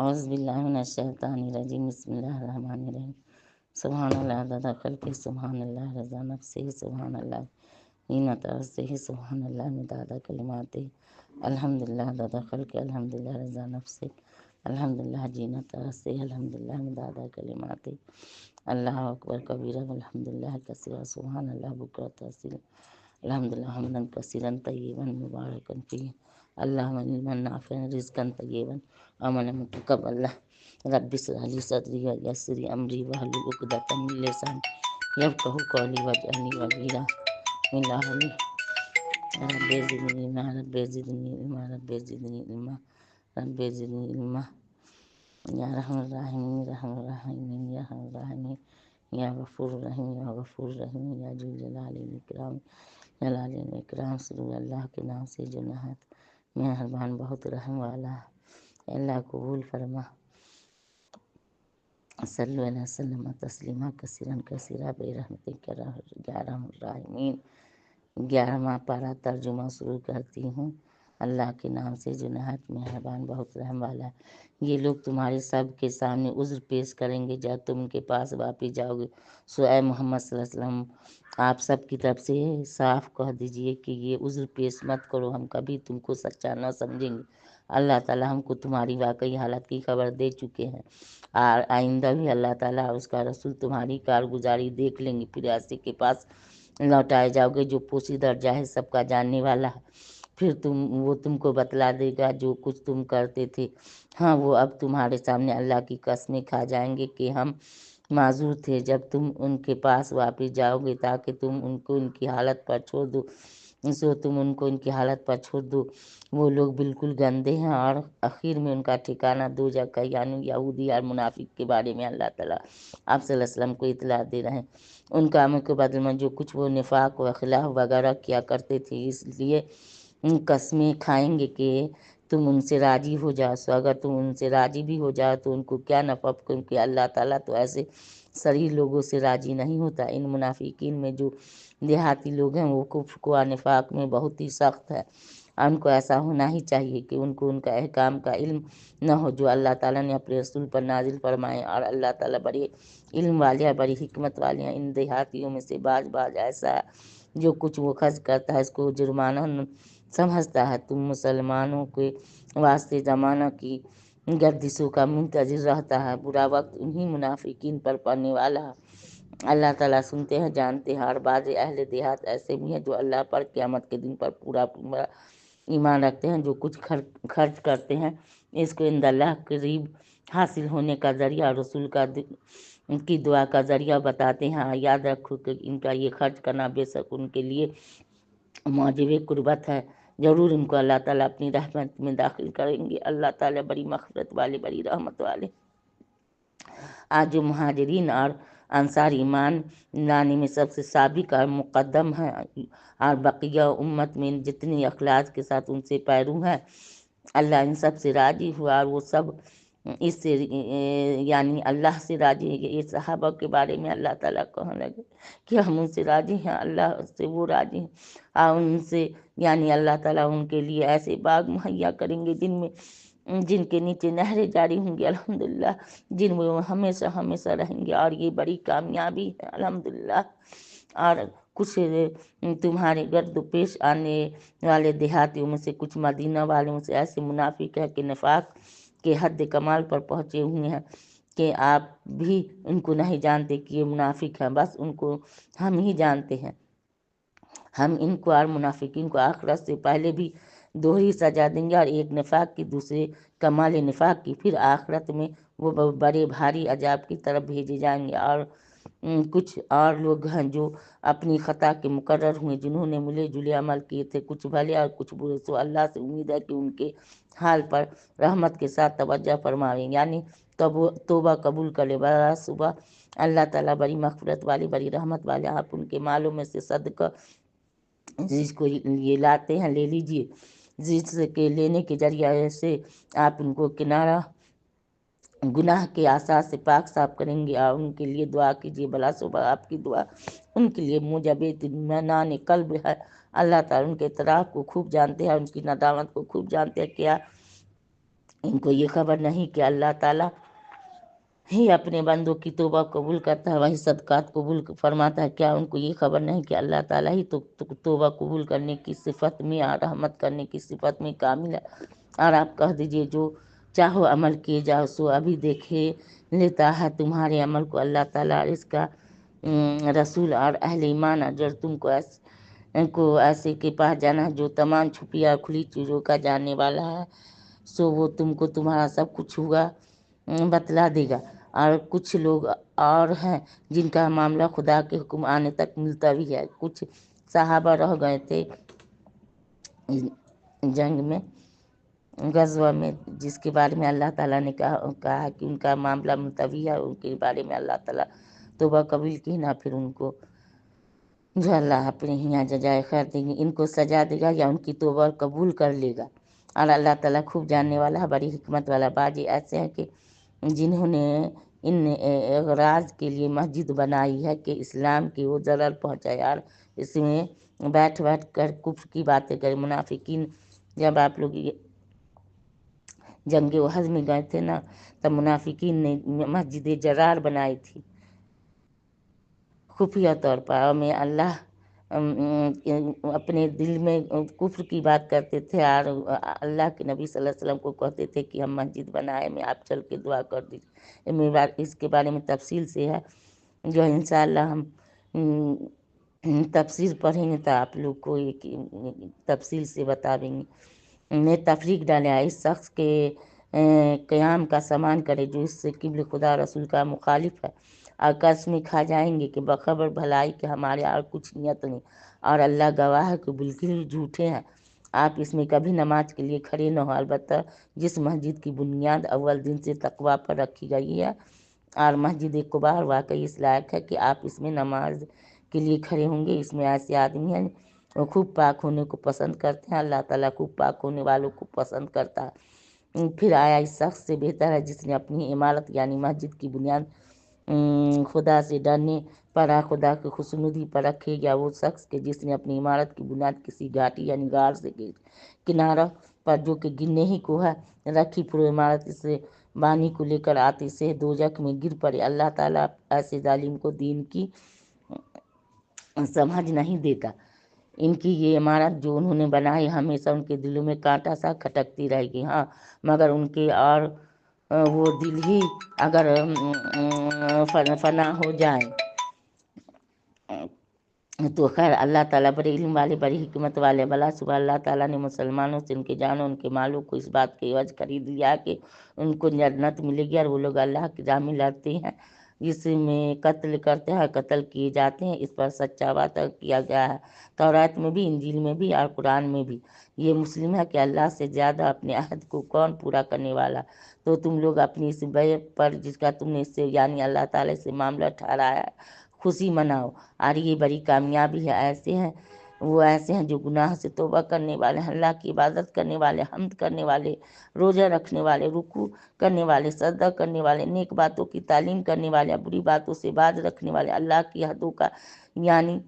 اعوذ باللہ من الشیطان الرجیم بسم اللہ الرحمن الرحیم سبحان اللہ عدد خلقہ سبحان اللہ رضا نفسہ سبحان اللہ زینت عرشہ سبحان اللہ مداد کلماتہ الحمدللہ عدد خلقہ الحمدللہ رضا نفسہ الحمدللہ زینت عرشہ الحمدللہ مداد کلماتہ اللہ اکبر کبیرہ الحمدللہ کثیرہ سبحان اللہ بکرۃ اصیلا الحمدللہ حمدا کثیرا طیبا مبارکا فیہ اللہم علما نافعا رزقا طیبا عملا متقبلا رب اشرح لی صدری ویسر لی امری واحلل عقدۃ من لسانی یفقہوا قولی واجعلنی وزیرا من اہلی رب زدنی علما رب زدنی علما رب زدنی علما رب زدنی علما یا رحم الراحمین رحم الراحمین یا رحم الراحمین یا غفور الرحیم یا غفور الرحیم یا ذو الجلال والاکرام جلال الاکرام صلی اللہ کے نام سے جو نہایت مہربان بہت رحم والا ہے، اللہ قبول فرما۔ صلی اللہ علیہ وسلم تسلیما کثیرا کثیرا برحمتک یا ارحم الراحمین۔ 11واں پارہ ترجمہ شروع کرتی ہوں۔ اللہ کے نام سے جو نہایت مہربان بہت رحم والا ہے۔ یہ لوگ تمہارے سب کے سامنے عذر پیش کریں گے جب تم ان کے پاس واپس جاؤ گے، سو اے محمد صلی اللہ علیہ وسلم آپ سب کی طرف سے صاف کہہ دیجئے کہ یہ عذر پیش مت کرو، ہم کبھی تم کو سچا نہ سمجھیں گے۔ اللہ تعالیٰ ہم کو تمہاری واقعی حالت کی خبر دے چکے ہیں، اور آئندہ بھی اللہ تعالیٰ اور اس کا رسول تمہاری کارگزاری دیکھ لیں گے، پھر ایسے کے پاس لوٹائے جاؤ گے جو پوشیدہ اور ظاہر سب کا جاننے والا ہے، پھر وہ تم کو بتلا دے گا جو کچھ تم کرتے تھے۔ ہاں وہ اب تمہارے سامنے اللہ کی قسمیں کھا جائیں گے کہ ہم معذور تھے جب تم ان کے پاس واپس جاؤ گے تاکہ تم ان کو ان کی حالت پر چھوڑ دو، تم ان کو ان کی حالت پر چھوڑ دو، وہ لوگ بالکل گندے ہیں اور آخر میں ان کا ٹھکانہ دوزخ کا، یعنی یہودی اور منافق کے بارے میں اللہ تعالیٰ آپ صلی اللہ علیہ وسلم کو اطلاع دے رہے ہیں۔ ان کاموں کے بدلے میں جو کچھ وہ نفاق و خلاف وغیرہ کیا کرتے تھے، اس لیے قسمیں کھائیں گے کہ تم ان سے راضی ہو جاؤ، سو اگر تم ان سے راضی بھی ہو جاؤ تو ان کو کیا نفع، کیونکہ اللہ تعالیٰ تو ایسے صریح لوگوں سے راضی نہیں ہوتا۔ ان منافقین میں جو دیہاتی لوگ ہیں وہ کفر و نفاق میں بہت ہی سخت ہے، اور ان کو ایسا ہونا ہی چاہیے کہ ان کو ان کا احکام کا علم نہ ہو جو اللہ تعالیٰ نے اپنے رسول پر نازل فرمائے، اور اللہ تعالیٰ بڑے علم والے ہیں، بڑی حکمت والے ہیں۔ ان دیہاتیوں میں سے بعض ایسا ہے جو کچھ وہ خرچ کرتا ہے اس کو جرمانہ سمجھتا ہے۔ تم مسلمانوں کے واسطے زمانہ کی گردشوں کا منتظر رہتا ہے، برا وقت انہی منافقین پر پڑنے والا ہے۔ اللہ تعالیٰ سنتے ہیں جانتے ہیں، اور بعض اہل دیہات ایسے بھی ہیں جو اللہ پر قیامت کے دن پر پورا ایمان رکھتے ہیں، جو کچھ خرچ کرتے ہیں اس کو عند اللہ قریب حاصل ہونے کا ذریعہ اور رسول کی دعا کا ذریعہ بتاتے ہیں۔ یاد رکھو کہ ان کا یہ خرچ کرنا بے شک ان کے لیے موجب قربت ہے، ضرور ان کو اللہ تعالیٰ اپنی رحمت میں داخل کریں گے۔ اللہ تعالیٰ بڑی مغفرت والے، بڑی رحمت والے۔ آج جو مہاجرین اور انصار ایمان لانے میں سب سے سابق اور مقدم ہیں، اور بقیہ امت میں جتنے اخلاص کے ساتھ ان سے پیرو ہیں، اللہ ان سب سے راضی ہوا، اور وہ سب اس سے یعنی اللہ سے راضی ہے۔ یہ صحابہ کے بارے میں اللہ تعالیٰ کہنے لگے کہ ہم ان سے راضی ہیں، اللہ سے وہ راضی ہیں، اور ان سے یعنی اللہ تعالیٰ ان کے لیے ایسے باغ مہیا کریں گے جن کے نیچے نہریں جاری ہوں گی، الحمدللہ، جن میں وہ ہمیشہ ہمیشہ رہیں گے، اور یہ بڑی کامیابی ہے، الحمدللہ۔ اور کچھ تمہارے گرد پیش آنے والے دیہاتیوں میں سے کچھ مدینہ والوں سے ایسے منافق ہے کہ نفاق کے حد کمال پر پہنچے ہوئے ہیں کہ آپ بھی ان کو نہیں جانتے کہ یہ منافق ہیں، بس ان کو ہم ہی جانتے ہیں۔ ہم ان کو اور منافقین کو آخرت سے پہلے بھی دوہری سزا دیں گے، اور ایک نفاق کی دوسرے کمال نفاق کی، پھر آخرت میں وہ بڑے بھاری عذاب کی طرف بھیجے جائیں گے۔ اور کچھ اور لوگ ہیں جو اپنی خطا کے مقرر ہوئے، جنہوں نے ملے جلے عمل کیے تھے، کچھ بھلے اور کچھ برے، سو اللہ سے امید ہے کہ ان کے حال پر رحمت کے ساتھ توجہ فرمائیں، یعنی توبہ قبول کرے۔ برا صبح اللہ تعالیٰ بڑی مغفرت والے، بڑی رحمت والے، آپ ان کے مالوں میں سے صدقہ جس کو یہ لاتے ہیں لے لیجئے، جس کے لینے کے ذریعے سے آپ ان کو کنارہ گناہ کے آثار سے پاک صاف کریں گے، اور ان کے لیے دعا کیجیے۔ بلا صبح آپ کی دعا ان کے لیے موجب اطمینان قلب ہے۔ اللہ تعالیٰ ان کے اعتراف کو خوب جانتے ہیں، ان کی ندامت کو خوب جانتے ہیں۔ کیا ان کو یہ خبر نہیں کہ اللہ تعالیٰ ہی اپنے بندوں کی توبہ قبول کرتا ہے، وہی صدقات قبول فرماتا ہے۔ کیا ان کو یہ خبر نہیں کہ اللہ تعالیٰ ہی توبہ قبول کرنے کی صفت میں اور رحمت کرنے کی صفت میں کامل ہے؟ اور آپ کہہ دیجئے جو چاہو عمل کیے جاؤ سو ابھی دیکھے لیتا ہے تمہارے عمل کو اللہ تعالیٰ، اور اس کا رسول اور اہل ایمان، اگر تم کو ایسے کے پاس جانا ہے جو تمام چھپی اور کھلی چیزوں کا جاننے والا ہے، سو وہ تم کو تمہارا سب کچھ ہوگا بتلا دے گا۔ اور کچھ لوگ اور ہیں جن کا معاملہ خدا کے حکم آنے تک ملتا بھی ہے۔ کچھ صحابہ رہ گئے تھے جنگ میں، غزوہ میں، جس کے بارے میں اللہ تعالیٰ نے کہا کہ ان کا معاملہ ملتوی ہے، ان کے بارے میں اللہ تعالیٰ توبہ قبول کی نہ، پھر ان کو جو اللہ اپنے یہاں جزائے خیر دیں گے، ان کو سزا دے گا یا ان کی توبہ قبول کر لے گا۔ اور اللہ تعالیٰ خوب جاننے والا ہے، بڑی حکمت والا۔ بعض ایسے ہیں کہ جنہوں نے ان اغراض کے لیے مسجد بنائی ہے کہ اسلام کی وہ ضرر پہنچائے اور اس میں بیٹھ کر کفر کی باتیں کرے۔ منافقین جب آپ لوگ جنگ احد میں گئے تھے نا، تب منافقین نے مسجد جرار بنائی تھی خفیہ طور پر، اور میں اللہ اپنے دل میں کفر کی بات کرتے تھے اور اللہ کے نبی صلی اللہ علیہ وسلم کو کہتے تھے کہ ہم مسجد بنائے میں آپ چل کے دعا کر دیجیے۔ اس کے بارے میں تفصیل سے ہے جو انشاءاللہ ہم تفسیر پڑھیں گے تو آپ لوگ کو ایک تفصیل سے بتا دیں گے۔ میں تفریق ڈالے اس شخص کے قیام کا سامان کرے جو اس سے قبل خدا رسول کا مخالف ہے، اور قسم کھا جائیں گے کہ بخبر بھلائی کہ ہمارے اور کچھ نیت نہیں، اور اللہ گواہ ہے کہ بالکل جھوٹے ہیں۔ آپ اس میں کبھی نماز کے لیے کھڑے نہ ہو، البتہ جس مسجد کی بنیاد اول دن سے تقویٰ پر رکھی گئی ہے، اور مسجد قباء واقعی اس لائق ہے کہ آپ اس میں نماز کے لیے کھڑے ہوں گے۔ اس میں ایسے آدمی ہیں وہ خوب پاک ہونے کو پسند کرتے ہیں، اللہ تعالیٰ خوب پاک ہونے والوں کو پسند کرتا ہے۔ پھر آیا اس شخص سے بہتر ہے جس نے اپنی عمارت یعنی مسجد کی بنیاد خدا سے ڈرنے پر خدا کی خوشنودی پر رکھے، یا وہ شخص کہ جس نے اپنی عمارت کی بنیاد کسی گھاٹی یعنی غار سے کنارہ پر جو کہ گرنے ہی کو ہے رکھی، پورے عمارت سے بانی کو لے کر آتے سے دوزخ میں گر پڑے۔ اللہ تعالیٰ ایسے ظالم کو دین کی سمجھ نہیں دیتا۔ ان کی یہ عمارت جو انہوں نے بنائی ہمیشہ ان کے دلوں میں کانٹا سا کھٹکتی رہے گی، ہاں مگر ان کے اور وہ دل ہی اگر فنا ہو جائیں تو خیر، اللہ تعالیٰ بڑے علم والے، بڑی حکمت والے۔ بلا صبح اللہ تعالیٰ نے مسلمانوں سے ان کے جانوں ان کے مالوں کو اس بات کے عوض خرید لیا کہ ان کو جنت ملے گی، اور وہ لوگ اللہ کی راہ میں لڑتے ہیں جس میں قتل کرتے ہیں، قتل کیے جاتے ہیں، اس پر سچا وعدہ کیا گیا ہے تورات میں بھی، انجیل میں بھی اور قرآن میں بھی۔ یہ مسلم ہے کہ اللہ سے زیادہ اپنے عہد کو کون پورا کرنے والا؟ تو تم لوگ اپنی اس بیعت پر جس کا تم نے اس سے یعنی اللہ تعالیٰ سے معاملہ ٹھہرایا ہے خوشی مناؤ، اور یہ بڑی کامیابی ہے۔ ایسے ہیں جو گناہ سے توبہ کرنے والے ہیں، اللہ کی عبادت کرنے والے، حمد کرنے والے، روزہ رکھنے والے، رکوع کرنے والے، سجدہ کرنے والے، نیک باتوں کی تعلیم کرنے والے، بری باتوں سے باز رکھنے والے، اللہ کی حدوں کا یعنی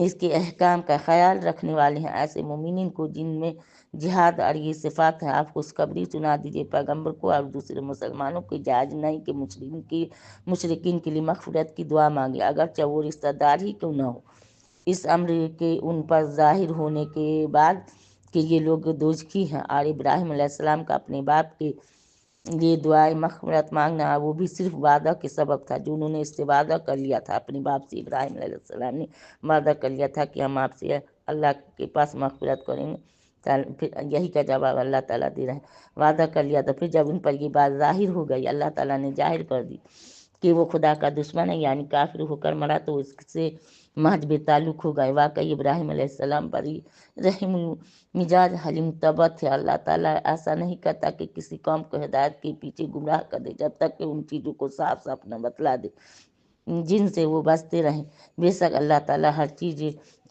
اس کے احکام کا خیال رکھنے والے ہیں۔ ایسے مومنین کو جن میں جہاد اور یہ صفات ہیں آپ خوشخبری سنا دیجیے پیغمبر کو اور دوسرے مسلمانوں کو جائز نہیں کہ مشرکین کے لیے مغفرت کی دعا مانگے، اگرچہ وہ رشتہ دار ہی کیوں نہ ہو، اس امر کے ان پر ظاہر ہونے کے بعد کہ یہ لوگ دوزخی ہیں۔ اور ابراہیم علیہ السلام کا اپنے باپ کے لیے دعائے مغفرت مانگنا وہ بھی صرف وعدہ کے سبب تھا جو انہوں نے اس سے وعدہ کر لیا تھا، اپنے باپ سے ابراہیم علیہ السلام نے وعدہ کر لیا تھا کہ ہم آپ سے اللہ کے پاس مغفرت کریں گے۔ پھر یہی کا جواب اللہ تعالیٰ دے رہے ہیں، وعدہ کر لیا تھا، پھر جب ان پر یہ بات ظاہر ہو گئی، اللہ تعالیٰ نے ظاہر کر دی کہ وہ خدا کا دشمن ہے یعنی کافر ہو کر مرا، تو اس سے محض بے تعلق ہو گئے۔ واقعی ابراہیم علیہ السلام بڑی رحم مزاج حلیم طبع تھے۔ اللہ تعالیٰ ایسا نہیں کرتا کہ کسی قوم کو ہدایت کے پیچھے گمراہ کر دے جب تک کہ ان چیزوں کو صاف صاف نہ بتلا دے جن سے وہ بچتے رہیں۔ بے شک اللہ تعالیٰ ہر چیز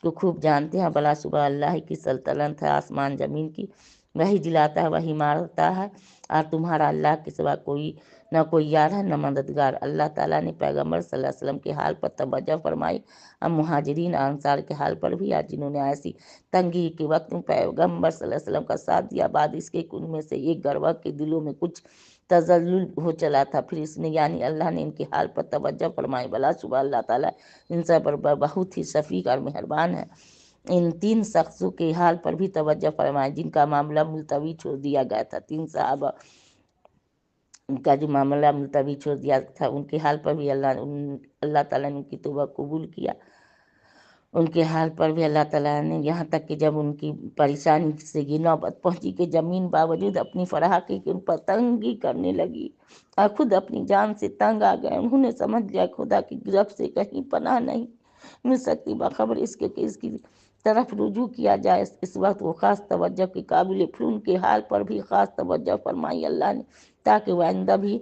کو خوب جانتے ہیں۔ بلا صبح اللہ کی سلطنت ہے آسمان زمین کی، وہی جلاتا ہے وہی مارتا ہے، اور تمہارا اللہ کے سوا کوئی نہ کوئی یار ہے نہ مددگار۔ اللہ تعالیٰ نے پیغمبر صلی اللہ علیہ وسلم کے حال پر توجہ فرمائی، اب مہاجرین اور انصار کے حال پر بھی، آج جنہوں نے ایسی تنگی کے وقت میں پیغمبر صلی اللہ علیہ وسلم کا ساتھ دیا، بعد اس کے ان میں سے ایک گروہ کے دلوں میں کچھ تزلزل ہو چلا تھا، پھر اس نے یعنی اللہ نے ان کے حال پر توجہ فرمائی، بلا شبہ اللہ تعالیٰ ان سب پر بہت ہی شفیق اور مہربان ہے۔ ان 3 شخصوں کے حال پر بھی توجہ فرمائے جن کا معاملہ ملتوی چھوڑ دیا گیا تھا۔ 3 صحابہ کا جو معاملہ ملتوی چھوڑ دیا تھا، ان کے حال پر بھی اللہ تعالیٰ نے ان کی توبہ قبول کیا۔ ان کے حال پر بھی اللہ تعالیٰ نے، یہاں تک کہ جب ان کی پریشانی سے یہ نوبت پہنچی کہ زمین باوجود اپنی فراخی کے ان پر تنگی کرنے لگی اور خود اپنی جان سے تنگ آ گئے، انہوں نے سمجھ لیا خدا کی گرفت سے کہیں پناہ نہیں مل سکتی، باخبر اس کے کہ اس کی طرف رجوع کیا جائے۔ اس وقت وہ خاص توجہ کے قابل، پھر ان کے حال پر بھی خاص توجہ فرمائی اللہ نے، تاکہ وہ آئندہ بھی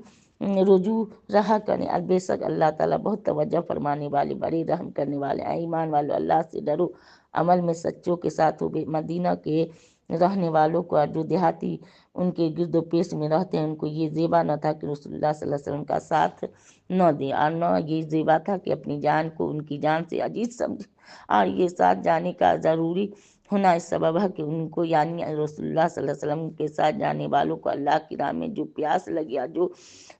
رجوع رہا کریں، اور بے شک اللہ تعالیٰ بہت توجہ فرمانے والے، بڑے رحم کرنے والے۔ اے ایمان والو، اللہ سے ڈرو، عمل میں سچوں کے ساتھ ہو۔ مدینہ کے رہنے والوں کو اور جو دیہاتی ان کے گرد و پیش میں رہتے ہیں، ان کو یہ زیبا نہ تھا کہ رسول اللہ صلی اللہ علیہ وسلم کا ساتھ نہ دیں، اور نہ یہ زیبا تھا کہ اپنی جان کو ان کی جان سے عزیز سمجھے، اور یہ ساتھ جانے کا ضروری ہونا اس سبب ہے کہ ان کو یعنی رسول اللہ صلی اللہ علیہ وسلم کے ساتھ جانے والوں کو اللہ کی راہ میں جو پیاس لگی اور جو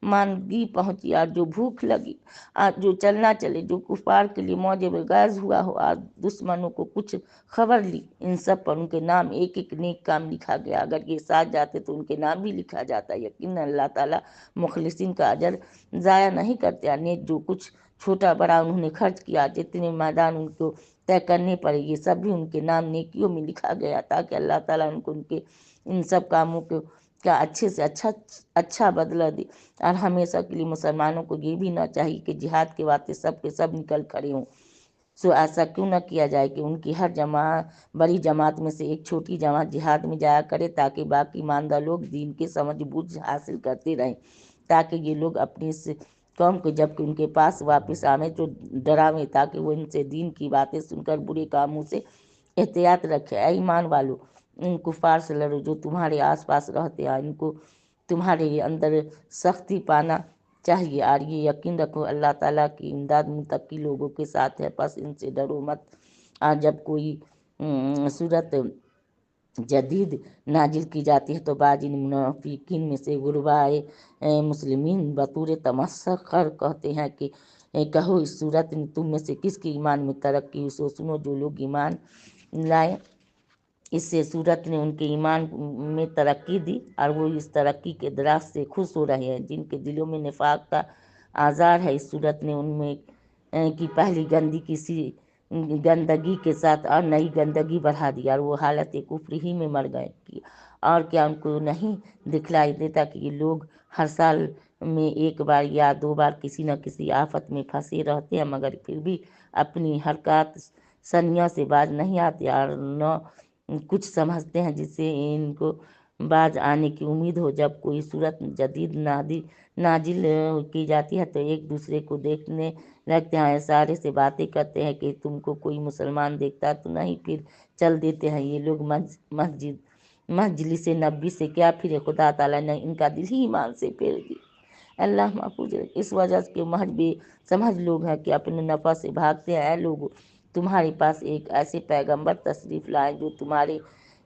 ماندگی پہنچی اور جو بھوک لگی اور جو چلنا چلے، جو کفار کے لیے موجب غیظ ہوا ہو اور دشمنوں کو کچھ خبر لی، ان سب پر ان کے نام ایک ایک نیک کام لکھا گیا۔ اگر یہ ساتھ جاتے تو ان کے نام بھی لکھا جاتا۔ یقیناً اللہ تعالیٰ مخلصین کا اجر ضائع نہیں کرتے۔ نیک جو کچھ چھوٹا بڑا انہوں نے خرچ کیا، جتنے میدان ان کو طے کرنے پڑے، یہ سب بھی ان کے نام نیکیوں میں لکھا گیا، تاکہ اللہ تعالیٰ ان کو ان کے ان سب کاموں کا اچھے سے اچھا بدلہ دے۔ اور ہمیشہ کے لیے مسلمانوں کو یہ بھی نہ چاہیے کہ جہاد کے واسطے سب کے سب نکل کھڑے ہوں، سو ایسا کیوں نہ کیا جائے کہ ان کی ہر بڑی جماعت میں سے ایک چھوٹی جماعت جہاد میں جایا کرے، تاکہ باقی ماندہ لوگ دین کے سمجھ بوجھ حاصل کرتے رہیں، تاکہ یہ لوگ اپنی اس قوم کو جب کہ ان کے پاس واپس آویں تو ڈراویں، تاکہ وہ ان سے دین کی باتیں سن کر برے کاموں سے احتیاط رکھے۔ اے ایمان والو، ان کفار سے لڑو جو تمہارے آس پاس رہتے ہیں، ان کو تمہارے اندر سختی پانا چاہیے، اور یہ یقین رکھو اللہ تعالیٰ کی امداد متقی لوگوں کے ساتھ ہے، پس ان سے ڈرو مت۔ اور جب کوئی صورت جدید نازل کی جاتی ہے تو بعض ان منافقین میں سے غربائے مسلمین بطور تمسخر کہتے ہیں کہ کہو اس صورت نے تم میں سے کس کے ایمان میں ترقی ہوئی، سو سنو جو لوگ ایمان لائے اس سے صورت نے ان کے ایمان میں ترقی دی، اور وہ اس ترقی کے دراز سے خوش ہو رہے ہیں۔ جن کے دلوں میں نفاق کا آزار ہے، اس صورت نے ان میں کی پہلی گندگی کے ساتھ اور نئی گندگی بڑھا دی، اور وہ حالت کفر ہی میں مر گئے۔ اور کیا ان کو نہیں دکھلائی دیتا کہ یہ لوگ ہر سال میں ایک بار یا 2 بار کسی نہ کسی آفت میں پھنسے رہتے ہیں، مگر پھر بھی اپنی حرکات سنیوں سے باز نہیں آتے اور نہ کچھ سمجھتے ہیں جس سے ان کو باز آنے کی امید ہو۔ جب کوئی صورت جدید نازل کی جاتی ہے تو ایک دوسرے کو دیکھنے لگتے ہیں، اشارے سے باتیں کرتے ہیں کہ تم کو کوئی مسلمان دیکھتا تو نہیں، پھر چل دیتے ہیں۔ یہ لوگ مجلس نبی سے کیا پھرے، خدا تعالیٰ نے ان کا دل ہی ایمان سے پھیر دی۔ اللہ محفوظ ہے۔ اس وجہ سے کہ محض بے سمجھ لوگ ہیں کہ اپنے نفع سے بھاگتے ہیں۔ اے لوگو، تمہارے پاس ایک ایسے پیغمبر تشریف لائے جو تمہارے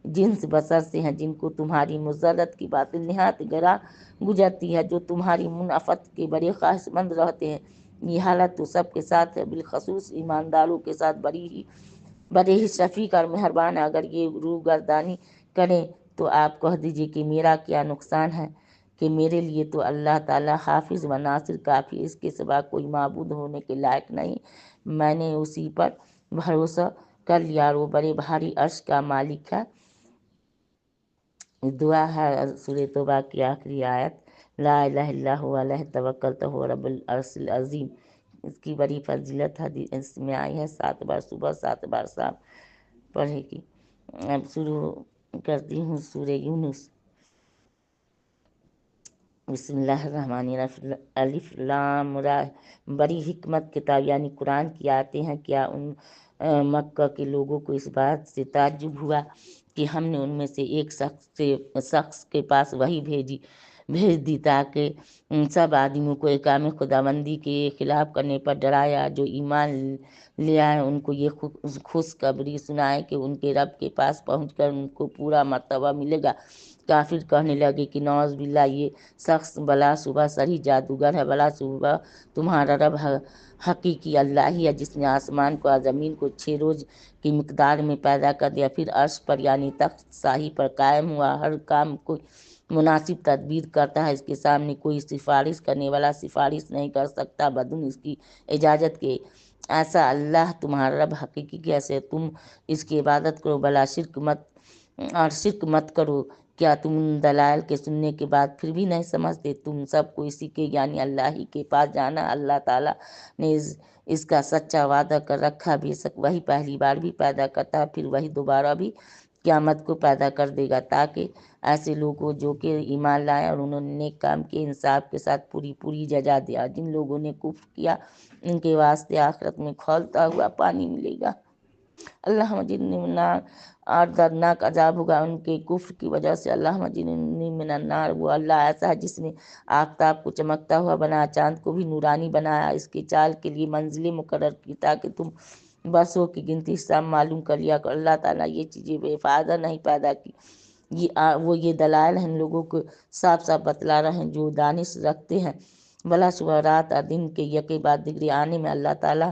جنس بشر سے ہیں، جن کو تمہاری مضرت کی باتیں نہایت گراں گزرتی ہے، جو تمہاری منافعت کے بڑے خواہش مند رہتے ہیں۔ یہ حالت تو سب کے ساتھ ہے، بالخصوص ایمانداروں کے ساتھ بڑے ہی شفیق اور مہربان ہے۔ اگر یہ روگردانی کریں تو آپ کہہ دیجئے کہ میرا کیا نقصان ہے، کہ میرے لیے تو اللہ تعالیٰ حافظ و ناصر کافی، اس کے سوا کوئی معبود ہونے کے لائق نہیں، میں نے اسی پر بھروسہ کر لیا، اور وہ بڑے بھاری عرش کا مالک ہے۔ دعا ہے سورہ توبہ کی آخری آیت، لا الہ الا هو علیہ توکلت وهو رب العرش العظیم۔ اس کی بڑی فضیلت حدیث میں آئی ہے، 7 بار صبح 7 بار شام پڑھے گی۔ اب شروع کرتی ہوں سورہ یونس۔ بسم اللہ الرحمن الرحیم، الف لام را۔ بڑی حکمت کتاب یعنی قرآن کی آیتیں ہیں۔ کیا ان مکہ کے لوگوں کو اس بات سے تعجب ہوا کہ ہم نے ان میں سے ایک شخص کے پاس وہی بھیج دی تاکہ سب آدمیوں کو اقام خداوندی کے خلاف کرنے پر ڈرایا، جو ایمان لے آئے ان کو یہ خوشخبری سنائے کہ ان کے رب کے پاس پہنچ کر ان کو پورا مرتبہ ملے گا۔ کافر کہنے لگے کہ نعوذ باللہ، یہ شخص بلا صبح سری جادوگر ہے، بلا صبح تمہارا رب حقیقی اللہ ہی ہے جس نے آسمان کو اور زمین کو 6 روز کی مقدار میں پیدا کر دیا، پھر عرش پر یعنی تخت شاہی پر قائم ہوا، ہر کام کو مناسب تدبیر کرتا ہے، اس کے سامنے کوئی سفارش کرنے والا سفارش نہیں کر سکتا بدون اس کی اجازت کے۔ ایسا اللہ تمہارا رب حقیقی کیسے، تم اس کی عبادت کرو، بلا شرک مت کرو۔ کیا تم دلائل کے سننے کے بعد پھر بھی نہیں سمجھتے؟ تم سب کو اسی کے یعنی اللہ ہی کے پاس جانا۔ اللہ تعالیٰ نے اس کا سچا وعدہ کر رکھا، بے شک وہی پہلی بار بھی پیدا کرتا ہے، پھر وہی دوبارہ بھی قیامت کو پیدا کر دے گا، تاکہ ایسے لوگوں جو کہ ایمان لائے اور انہوں نے نیک کام کے انصاف کے ساتھ پوری جزا دیا۔ جن لوگوں نے کفر کیا ان کے واسطے آخرت میں کھولتا ہوا پانی ملے گا، اللہ مجرنی من النار، اور دردناک عذاب ہوگا ان کے کفر کی وجہ سے۔ اللہ مجرنی من النار، وہ اللہ ایسا ہے جس نے آفتاب کو چمکتا ہوا بنایا، چاند کو بھی نورانی بنایا، اس کے چال کے لیے منزلیں مقرر کی تاکہ تم برسوں کی گنتی حساب معلوم کر لیا کرو۔ اللہ تعالیٰ یہ چیزیں بے فائدہ نہیں پیدا کی، وہ یہ دلائل ہیں لوگوں کو صاف بتلا رہے ہیں جو دانش رکھتے ہیں۔ بلا صبح رات اور دن کے یکے بعد دیگرے آنے میں اللہ تعالیٰ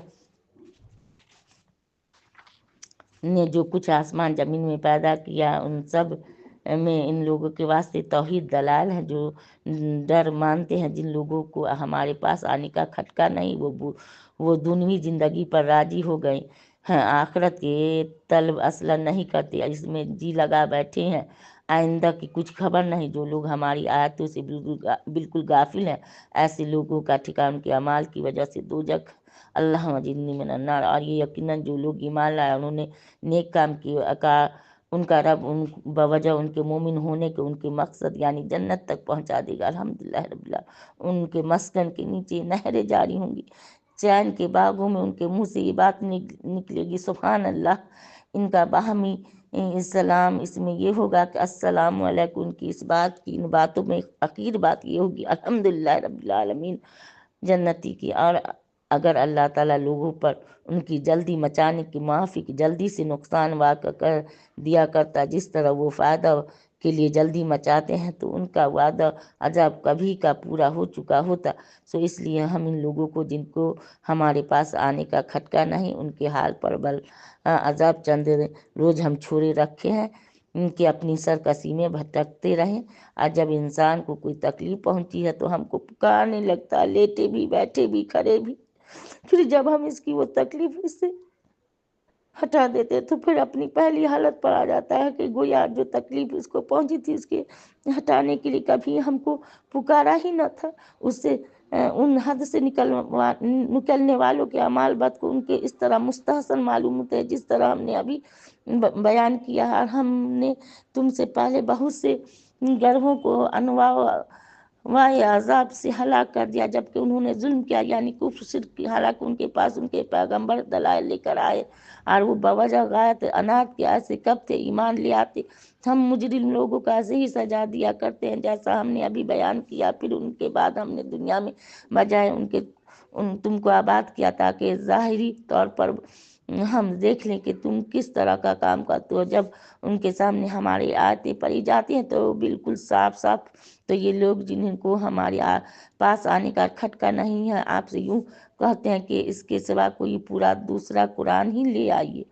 نے جو کچھ آسمان زمین میں پیدا کیا ان سب میں ان لوگوں کے واسطے توحید دلائل ہیں جو ڈر مانتے ہیں۔ جن لوگوں کو ہمارے پاس آنے کا کھٹکا نہیں، وہ دنیوی زندگی پر راضی ہو گئے ہیں، آخرت کے طلب اصلا نہیں کرتے، اس میں جی لگا بیٹھے ہیں، آئندہ کی کچھ خبر نہیں۔ جو لوگ ہماری آیتوں سے بالکل غافل ہیں، ایسے لوگوں کا ٹھکانہ ان کے اعمال کی وجہ سے دوزخ، اللہ مجرنی من النار۔ اور یہ یقیناً جو لوگ ایمان لائے انہوں نے نیک کام کیے، ان کا رب بوجہ ان کے مومن ہونے کے ان کے مقصد یعنی جنت تک پہنچا دے گا، الحمدللہ رب العالمین۔ ان کے مسکن کے نیچے نہریں جاری ہوں گی، چین کے باغوں میں ان کے منہ سے یہ بات نکلے گی، سبحان اللہ۔ ان کا باہمی سلام اس میں یہ ہوگا کہ السلام علیکم، ان کی ان باتوں میں اخیر بات یہ ہوگی الحمدللہ رب العالمین جنتی کی۔ اور اگر اللہ تعالیٰ لوگوں پر ان کی جلدی مچانے کی معافی کی جلدی سے نقصان واقع کر دیا کرتا جس طرح وہ فائدہ کے لیے جلدی مچاتے ہیں تو ان کا وعدہ عذاب کبھی کا پورا ہو چکا ہوتا۔ سو اس لیے ہم ان لوگوں کو جن کو ہمارے پاس آنے کا کھٹکا نہیں، ان کے حال پر بل عذاب چند روز ہم چھوڑے رکھے ہیں، ان کے اپنی سرکشی میں بھٹکتے رہیں۔ اور جب انسان کو کوئی تکلیف پہنچی ہے تو ہم کو پکارنے لگتا ہے، لیٹے بھی بیٹھے بھی کھڑے بھی، پھر جب ہم اس کی وہ تکلیف اس سے ہٹا دیتے تو پھر اپنی پہلی حالت پر آ جاتا ہے کہ گویا جو تکلیف اس کو پہنچی تھی اس کے ہٹانے کے لیے کبھی ہم کو پکارا ہی نہ تھا۔ اس سے ان حد سے نکلنے والوں کے اعمال بد کو ان کے اس طرح مستحسن معلوم ہوتے ہیں جس طرح ہم نے ابھی بیان کیا ہے۔ اور ہم نے تم سے پہلے بہت سے گروہوں کو انواع عذاب سے ہلاک کر دیا جبکہ انہوں نے ظلم کیا یعنی کفر شرک کی، حالانکہ ان کے پاس ان کے پیغمبر دلائل لے کر آئے اور وہ بوجہ غایت انات کے ایسے کب تھے ایمان لے آتے۔ ہم مجرم لوگوں کو ایسے ہی سزا دیا کرتے ہیں جیسا ہم نے ابھی بیان کیا، پھر ان کے بعد ہم نے دنیا میں بجائے ان کے تم کو آباد کیا تاکہ ظاہری طور پر ہم دیکھ لیں کہ تم کس طرح کا کام کرتے ہو۔ جب ان کے سامنے ہماری آیتیں پڑھی جاتی ہیں تو بالکل صاف تو یہ لوگ جنہیں کو ہمارے پاس آنے کا کھٹکا نہیں ہے آپ سے یوں کہتے ہیں کہ اس کے سوا کوئی پورا دوسرا قرآن ہی لے آئیے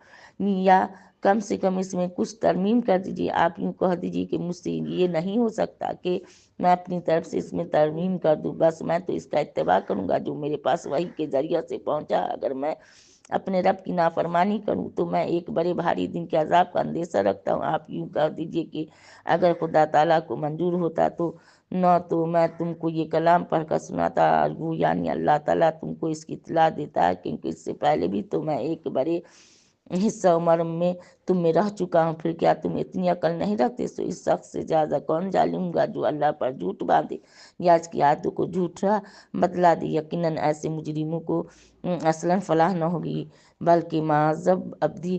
یا کم سے کم اس میں کچھ ترمیم کر دیجیے۔ آپ یوں کہہ دیجیے کہ مجھ سے یہ نہیں ہو سکتا کہ میں اپنی طرف سے اس میں ترمیم کر دوں، بس میں تو اس کا اتباع کروں گا جو میرے پاس وحی کے ذریعہ سے پہنچا۔ اگر میں اپنے رب کی نافرمانی کروں تو میں ایک بڑے بھاری دن کے عذاب کا اندیشہ رکھتا ہوں۔ آپ یوں کہہ دیجیے کہ اگر خدا تعالیٰ کو منظور ہوتا تو نہ تو میں تم کو یہ کلام پڑھ کر سناتا، وہ یعنی اللہ تعالیٰ تم کو اس کی اطلاع دیتا ہے کیونکہ اس سے پہلے بھی تو میں ایک بڑے حصہ عمر میں تم میں رہ چکا ہوں، پھر کیا تم اتنی عقل نہیں رکھتے؟ سو اس شخص سے زیادہ کون ظالم گا جو اللہ پر جھوٹ باندھے یا اس کی آیتوں کو جھوٹا بتلا دے۔ یقیناً ایسے مجرموں کو اصلاً فلاح نہ ہوگی بلکہ معذب ابدی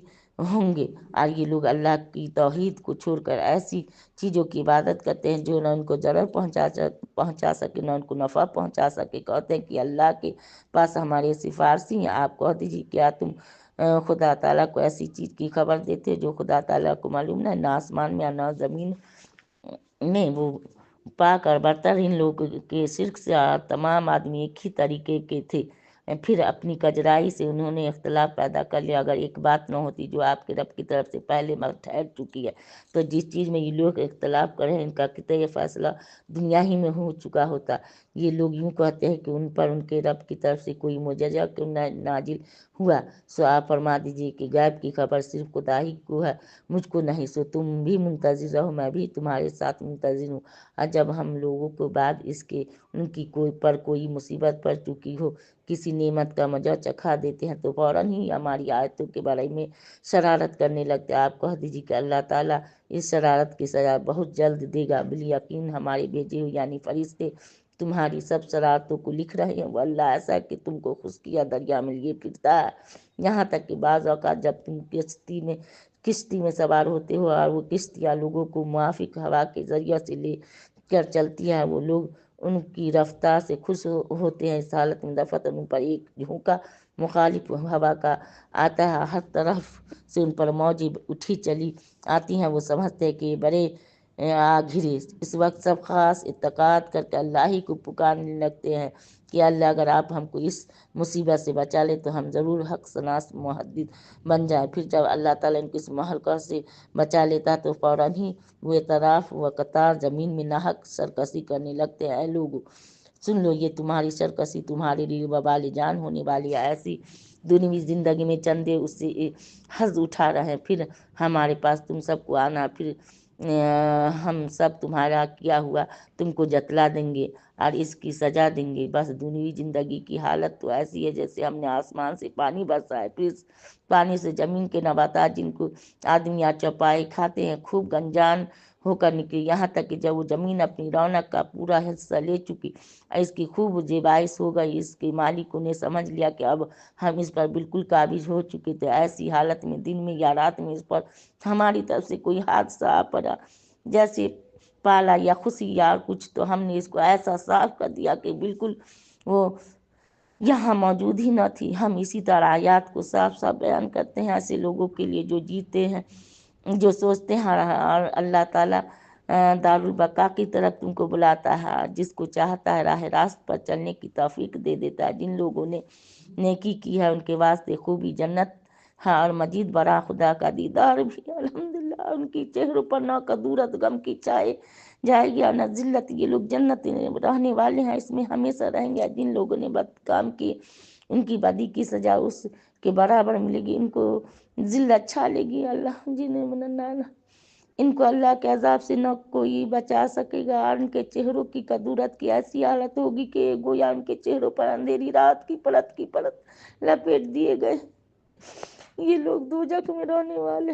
ہوں گے، اور یہ لوگ اللہ کی توحید کو چھوڑ کر ایسی چیزوں کی عبادت کرتے ہیں جو نہ ان کو ضرر پہنچا سکے نہ ان کو نفع پہنچا سکے۔ کہتے ہیں کہ اللہ کے پاس ہمارے سفارشی ہیں، آپ کہہ دیجیے کیا تم خدا تعالیٰ کو ایسی چیز کی خبر دیتے جو خدا تعالیٰ کو معلوم نہ آسمان میں نہ زمین میں؟ وہ پاک اور برتر ان لوگ کے شرک سے تمام آدمی ایک ہی طریقے کے تھے، پھر اپنی کجرائی سے انہوں نے اختلاف پیدا کر لیا۔ اگر ایک بات نہ ہوتی جو آپ کے رب کی طرف سے پہلے ٹھہر چکی ہے، تو جس چیز میں یہ لوگ اختلاف کریں ان کا قطعی فیصلہ دنیا ہی میں ہو چکا ہوتا۔ یہ لوگ یوں کہتے ہیں کہ ان پر ان کے رب کی طرف سے کوئی معجزہ کیوں نہ نازل ہوا؟ سو آپ فرما دیجیے کہ غیب کی خبر صرف خدا ہی کو ہے، مجھ کو نہیں۔ سو تم بھی منتظر رہو، میں بھی تمہارے ساتھ منتظر ہوں۔ اور جب ہم لوگوں کو بعد اس کے ان کی کوئی مصیبت پڑ چکی ہو کسی نعمت کا مزہ چکھا دیتے ہیں تو فوراً ہی ہماری آیتوں کے بارے میں شرارت کرنے لگتے ہیں۔ آپ کہہ دیجیے کہ اللہ تعالیٰ اس شرارت کی سزا بہت جلد دے گا، بالیقین ہمارے بھیجے ہوئے یعنی فرشتے تمہاری سب شرارتوں کو لکھ رہے ہیں۔ وہ اللہ ایسا ہے کہ تم کو خشکیہ دریا میں لیے پھرتا ہے، یہاں تک کہ بعض اوقات جب تم کشتی میں سوار ہوتے ہو اور وہ کشتیاں لوگوں کو موافق ہوا کے ذریعے سے لے کر چلتی ہیں، وہ لوگ ان کی رفتار سے خوش ہوتے ہیں۔ اس حالت میں دفعتاً ان پر ایک جھونکا مخالف ہوا کا آتا ہے، ہر طرف سے ان پر موجیں اٹھی چلی آتی ہیں، وہ سمجھتے ہیں کہ بڑے آ گھرے۔ اس وقت سب خاص اعتقاد کر کے اللہ ہی کو پکارنے لگتے ہیں کہ اللہ اگر آپ ہم کو اس مصیبت سے بچا لے تو ہم ضرور حق شناس محدث بن جائیں۔ پھر جب اللہ تعالیٰ ان کی اس مہلکہ سے بچا لیتا تو فوراً ہی وہ اعتراف و قطار زمین میں ناحق سرکشی کرنے لگتے ہیں۔ اے لوگو سن لو، یہ تمہاری سرکشی تمہارے لیے وبال جان ہونے والی ہے۔ ایسی دنیوی زندگی میں چندے اس سے حظ اٹھا رہے ہیں، پھر ہمارے پاس تم سب کو آنا، پھر ہم سب تمہارا کیا ہوا تم کو جتلا دیں گے اور اس کی سزا دیں گے۔ بس دنیوی زندگی کی حالت تو ایسی ہے جیسے ہم نے آسمان سے پانی برسا ہے، پھر پانی سے زمین کے نباتات جن کو آدمی یا چوپائے کھاتے ہیں خوب گنجان ہو کر نکلی، یہاں تک کہ جب وہ زمین اپنی رونق کا پورا حصہ لے چکی، اس کی خوب زیبائش ہو گئی، اس کے مالکوں نے سمجھ لیا کہ اب ہم اس پر بالکل قابض ہو چکے تھے۔ ایسی حالت میں دن میں یا رات میں اس پر ہماری طرف سے کوئی حادثہ آ پڑا، جیسے پالا یا خوشی یا کچھ، تو ہم نے اس کو ایسا صاف کر دیا کہ بالکل وہ یہاں موجود ہی نہ تھی۔ ہم اسی طرح آیات کو صاف صاف بیان کرتے ہیں ایسے لوگوں کے لیے جو جیتے ہیں، جو سوچتے ہیں، اور اللہ تعالیٰ دارالبقا کی طرف تم کو بلاتا ہے، جس کو چاہتا ہے راہ راست پر چلنے کی توفیق دے دیتا ہے۔ جن لوگوں نے نیکی کی ہے ان کے واسطے خوبی جنت ہے اور مزید بڑا خدا کا دیدار بھی۔ الحمدللہ ان کی چہروں پر نہ کدورت غم کی چھائے جائے گی اور نہ ذلت۔ یہ لوگ جنت رہنے والے ہیں، اس میں ہمیشہ رہیں گے۔ جن لوگوں نے بد کام کیے ان کی بدی کی سزا اس کے برابر ملے گی، ان کو ذلت چھا لے گی۔ اللہ جنہیں منانا ان کو اللہ کے عذاب سے نہ کوئی بچا سکے گا، اور ان کے چہروں کی کدورت کی ایسی حالت ہوگی کہ گویا ان کے چہروں پر اندھیری رات کی پرت لپیٹ دیے گئے۔ یہ لوگ دوزخ میں رہنے والے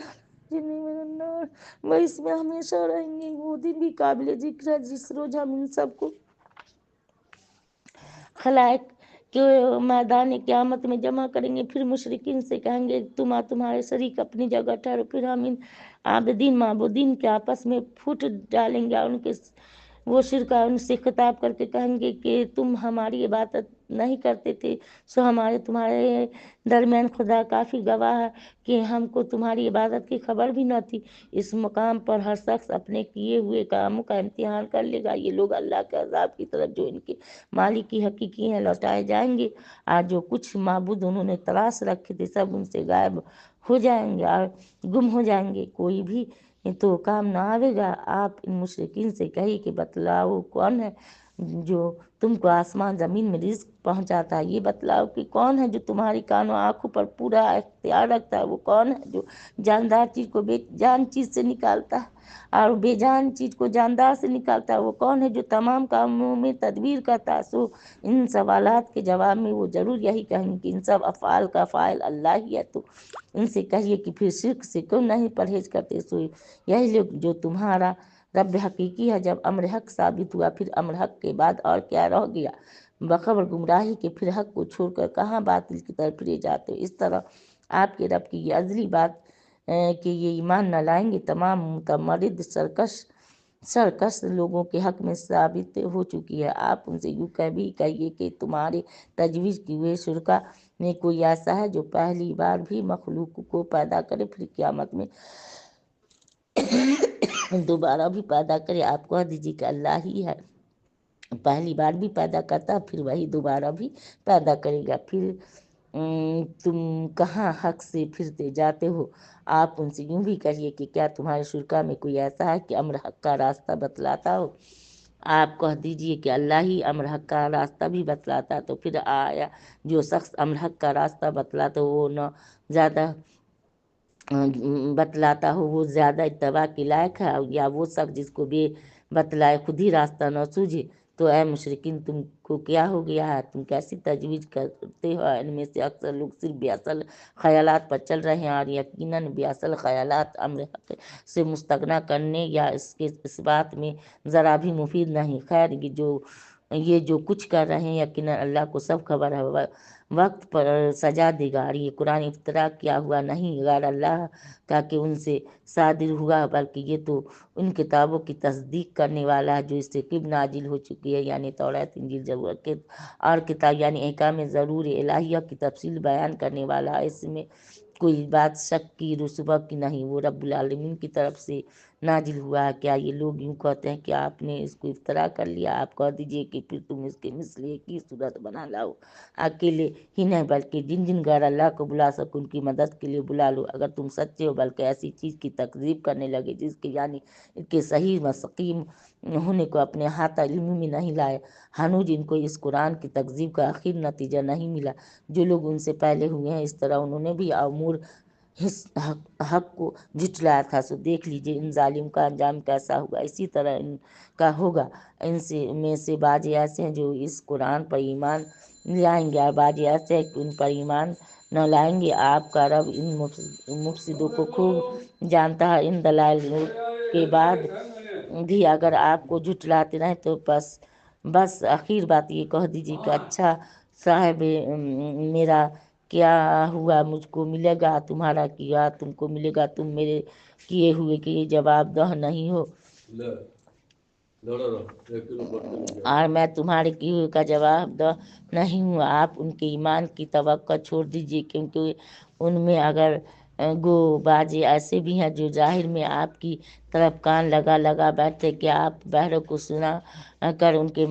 جنہیں منانا وہ اس میں ہمیشہ رہیں گے۔ وہ دن بھی قابل ذکر ہے جس روز ہم ان سب کو خلائق کے میدان قیامت میں جمع کریں گے، پھر مشرکین سے کہیں گے تمہارے شریک اپنی جگہ ٹھہرو، پھر ہم ان عابدین معبودین کے آپس میں پھوٹ ڈالیں گے اور ان کے وہ شرکا ان سے خطاب کر کے کہیں گے کہ تم ہماری عبادت نہیں کرتے تھے، سو تمہارے درمیان خدا کافی گواہ ہے کہ ہم کو تمہاری عبادت کی خبر بھی نہ تھی۔ اس مقام پر ہر شخص اپنے کیے ہوئے کاموں کا امتحان کر لے گا۔ یہ لوگ اللہ کے عذاب کی طرف جو ان کے مالک کی حقیقی ہیں لوٹائے جائیں گے، اور جو کچھ معبود انہوں نے تلاش رکھے تھے سب ان سے غائب ہو جائیں گے اور گم ہو جائیں گے، کوئی بھی تو کام نہ آئے گا۔ آپ ان مشرکین سے کہیے کہ بتلاؤ کون ہے جو تم کو آسمان زمین میں رزق پہنچاتا ہے؟ یہ بتلاؤ کہ کون ہے جو تمہاری کانوں آنکھوں پر پورا اختیار رکھتا ہے؟ وہ کون ہے جو جاندار چیز کو بے جان چیز سے نکالتا ہے اور بے جان چیز کو جاندار سے نکالتا ہے؟ وہ کون ہے جو تمام کاموں میں تدبیر کرتا ہے؟ سو ان سوالات کے جواب میں وہ ضرور یہی کہیں گے کہ ان سب افعال کا فاعل اللہ ہی ہے۔ تو ان سے کہیے کہ پھر شرک سے کیوں نہیں پرہیز کرتے؟ سو یہی لوگ جو تمہارا رب حقیقی ہے۔ جب امر حق ثابت ہوا پھر امر حق کے بعد اور کیا رہ گیا؟ بخبر گمراہی کے پھر حق کو چھوڑ کر کہاں باطل کی طرف پھرے جاتے ہو؟ اس طرح آپ کے رب کی یہ ازلی بات کہ یہ ایمان نہ لائیں گے تمام متمرد سرکش لوگوں کے حق میں ثابت ہو چکی ہے۔ آپ ان سے یوں کہیے کہ تمہارے تجویز کیے ہوئے شرکا میں کوئی ایسا ہے جو پہلی بار بھی مخلوق کو پیدا کرے پھر قیامت میں دوبارہ بھی پیدا کرے؟ آپ کہہ دیجیے کہ اللہ ہی ہے، پہلی بار بھی پیدا کرتا ہے پھر وہی دوبارہ بھی پیدا کرے گا، پھر تم کہاں حق سے پھرتے جاتے ہو؟ آپ ان سے یوں بھی کہیے کہ کیا تمہارے شرکا میں کوئی ایسا ہے کہ امر حق کا راستہ بتلاتا ہو؟ آپ کہہ دیجئے کہ اللہ ہی امر حق کا راستہ بھی بتلاتا ہے، تو پھر آیا جو شخص امر حق کا راستہ بتلاتا ہو وہ نہ زیادہ بتلاتا ہو وہ زیادہ اتباع کے لائق ہے، یا وہ شخص جس کو بے بتلائے خود ہی راستہ نہ سوجھے؟ تو اے مشرکین تم کو کیا ہو گیا ہے؟ تم کیسی تجویز کرتے ہو؟ ان میں سے اکثر لوگ صرف بے اصل خیالات پر چل رہے ہیں، اور یقیناً بے اصل خیالات امر حق سے مستغنا کرنے یا اس کے اس بات میں ذرا بھی مفید نہیں۔ خیر یہ جو کچھ کر رہے ہیں یقیناً اللہ کو سب خبر ہے، وقت پر سجا دے گا۔ اور یہ قرآن افترا کیا ہوا نہیں غیر اللہ کا کہ ان سے صادر ہوا، بلکہ یہ تو ان کتابوں کی تصدیق کرنے والا ہے جو اس سے قبل نازل ہو چکی ہے، یعنی توریت انجیل زبور اور کتاب، یعنی احکام ضرور الہیہ کی تفصیل بیان کرنے والا ہے۔ اس میں کوئی بات شک کی رسوبہ کی نہیں، وہ رب العالمین کی طرف سے نازل ہوا ہے۔ کیا یہ لوگ یوں کہتے ہیں کہ آپ نے اس کو افترا کر لیا؟ آپ کہہ دیجئے کہ پھر تم اس کے مثل ایک ہی صورت بنا لاؤ، اکیلے ہی نہیں بلکہ جن جن غیر اللہ کو بلا سکو ان کی مدد کے لیے بلا لو، اگر تم سچے ہو، بلکہ ایسی چیز کی تکذیب کرنے لگے جس کے یعنی ان کے صحیح مستقیم ہونے کو اپنے احاطہ علمی میں نہیں لائے، ہنوز ان کو اس قرآن کی تکذیب کا آخر نتیجہ نہیں ملا۔ جو لوگ ان سے پہلے ہوئے ہیں اس طرح انہوں نے بھی امور حق کو جھٹلایا تھا، سو دیکھ لیجئے ان ظالم کا انجام کیسا ہوگا۔ اسی طرح ان کا ہوگا، ان میں سے بعض ایسے ہیں جو اس قرآن پر ایمان لائیں گے اور بعض ایسے ہیں کہ ان پر ایمان نہ لائیں گے۔ آپ کا رب ان مفسدوں کو خوب جانتا ہے۔ ان دلائل کے بعد بھی اگر آپ کو جھٹلاتے رہیں تو بس آخر بات یہ کہہ دیجیے کہ اچھا صاحب میرا کیا ہوا، مجھ کو ملے گا، تمہارا کیا تم کو ملے گا، تم میرے کیے ہوئے کے جواب دہ نہیں ہو، اور میں تمہارے کیے ہوئے کا جواب دہ نہیں ہوں۔ آپ ان کے ایمان کی توقع چھوڑ دیجئے، کیونکہ ان میں اگر گو بازی ایسے بھی ہیں جو ظاہر میں آپ کی طرف کان لگا بیٹھے کہ آپ بہروں کو سنا کر ان کے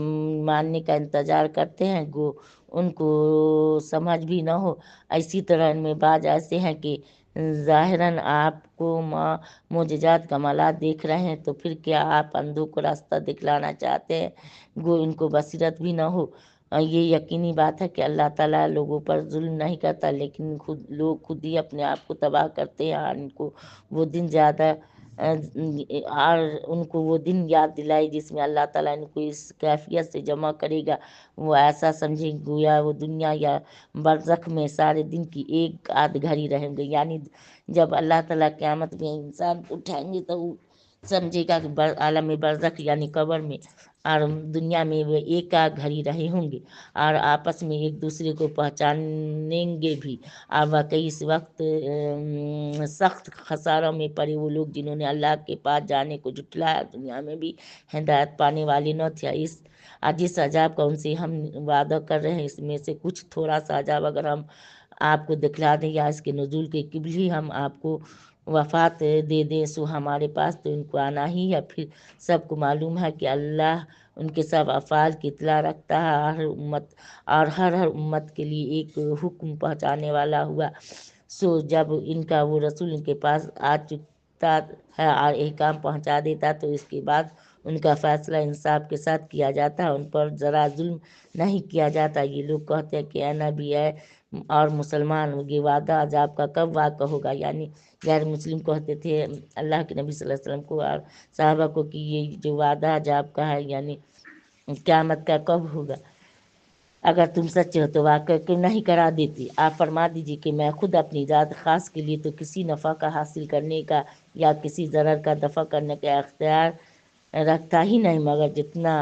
ماننے کا انتظار کرتے ہیں، گو ان کو سمجھ بھی نہ ہو۔ اسی طرح ان میں بعض ایسے ہیں کہ ظاہراً آپ کو معجزات کمالات دیکھ رہے ہیں، تو پھر کیا آپ اندھوں کو راستہ دکھلانا چاہتے ہیں، گو ان کو بصیرت بھی نہ ہو۔ یہ یقینی بات ہے کہ اللہ تعالیٰ لوگوں پر ظلم نہیں کرتا، لیکن لوگ خود ہی اپنے آپ کو تباہ کرتے ہیں، اور ان کو وہ دن یاد دلائی جس میں اللہ تعالیٰ ان کو اس کیفیت سے جمع کرے گا، وہ ایسا سمجھیں گویا وہ دنیا یا برزخ میں سارے دن کی ایک آدھ گھڑی رہیں گے۔ یعنی جب اللہ تعالیٰ قیامت میں انسان کو اٹھائیں گے تو وہ سمجھے گا کہ عالم برزخ یعنی قبر میں اور دنیا میں وہ ایک آدھ گھڑی رہے ہوں گے، اور آپس میں ایک دوسرے کو پہچانیں گے بھی، اور واقعی اس وقت سخت خساروں میں پڑے وہ لوگ جنہوں نے اللہ کے پاس جانے کو جھٹلایا، دنیا میں بھی ہدایت پانے والے نہ تھے۔ جس عذاب کا ان سے ہم وعدہ کر رہے ہیں اس میں سے کچھ تھوڑا سا عذاب اگر ہم آپ کو دکھلا دیں یا اس کے نزول کے قبل ہی ہم آپ کو وفات دے دیں، سو ہمارے پاس تو ان کو آنا ہی ہے۔ پھر سب کو معلوم ہے کہ اللہ ان کے سب افعال کی اطلاع رکھتا ہے، ہر امت کے لیے ایک حکم پہنچانے والا ہوا۔ سو جب ان کا وہ رسول ان کے پاس آ چکتا ہے اور احکام پہنچا دیتا تو اس کے بعد ان کا فیصلہ انصاف کے ساتھ کیا جاتا ہے، ان پر ذرا ظلم نہیں کیا جاتا۔ یہ لوگ کہتے ہیں کہ اے نبی اے اور مسلمان، یہ وعدہ عذاب کا کب واقع ہوگا؟ یعنی غیر مسلم کہتے تھے اللہ کے نبی صلی اللہ علیہ وسلم کو اور صحابہ کو کہ یہ جو وعدہ عذاب کا ہے یعنی قیامت کا کب ہوگا؟ اگر تم سچے ہو تو واقع کیوں نہیں کرا دیتی؟ آپ فرما دیجیے کہ میں خود اپنی ذات خاص کے لیے تو کسی نفع کا حاصل کرنے کا یا کسی ضرر کا دفع کرنے کا اختیار رکھتا ہی نہیں، مگر جتنا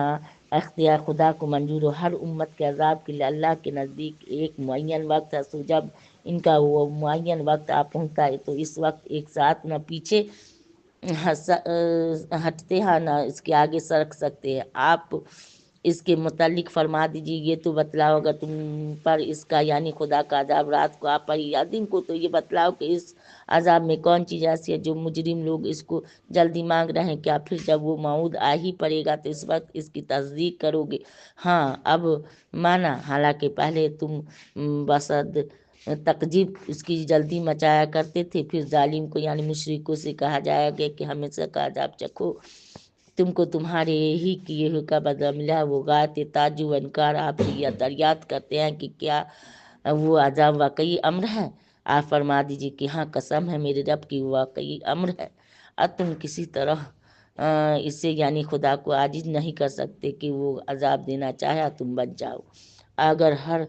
اختیار خدا کو منظور ہو۔ ہر امت کے عذاب کے لیے اللہ کے نزدیک ایک معین وقت ہے، سو جب ان کا وہ معین وقت آ پہنچتا ہے تو اس وقت ایک ساتھ نہ پیچھے ہٹتے ہیں نہ اس کے آگے سرک سکتے ہیں۔ آپ اس کے متعلق فرما دیجیے، یہ تو بتلاؤ اگر تم پر اس کا یعنی خدا کا عذاب رات کو آپ پر یا دن کو، تو یہ بتلاؤ کہ اس عذاب میں کون چیز ایسی ہے جو مجرم لوگ اس کو جلدی مانگ رہے ہیں؟ کیا پھر جب وہ موعود آ ہی پڑے گا تو اس وقت اس کی تصدیق کرو گے؟ ہاں اب مانا، حالانکہ پہلے تم بصد تکذیب اس کی جلدی مچایا کرتے تھے۔ پھر ظالم کو یعنی مشرکوں سے کہا جائے گا کہ ہمیشہ کا عذاب چکھو، تم کو تمہارے ہی کیے ہوئے کا بدلہ ملا۔ وہ غایت تعجب و انکار آپ سے یہ دریافت کرتے ہیں کہ کیا وہ عذاب واقعی امر ہے؟ آپ فرما دیجیے کہ ہاں، قسم ہے میرے رب کی، واقعی امر ہے، اور تم کسی طرح اسے یعنی خدا کو عاجز نہیں کر سکتے کہ وہ عذاب دینا چاہے تم بچ جاؤ۔ اگر ہر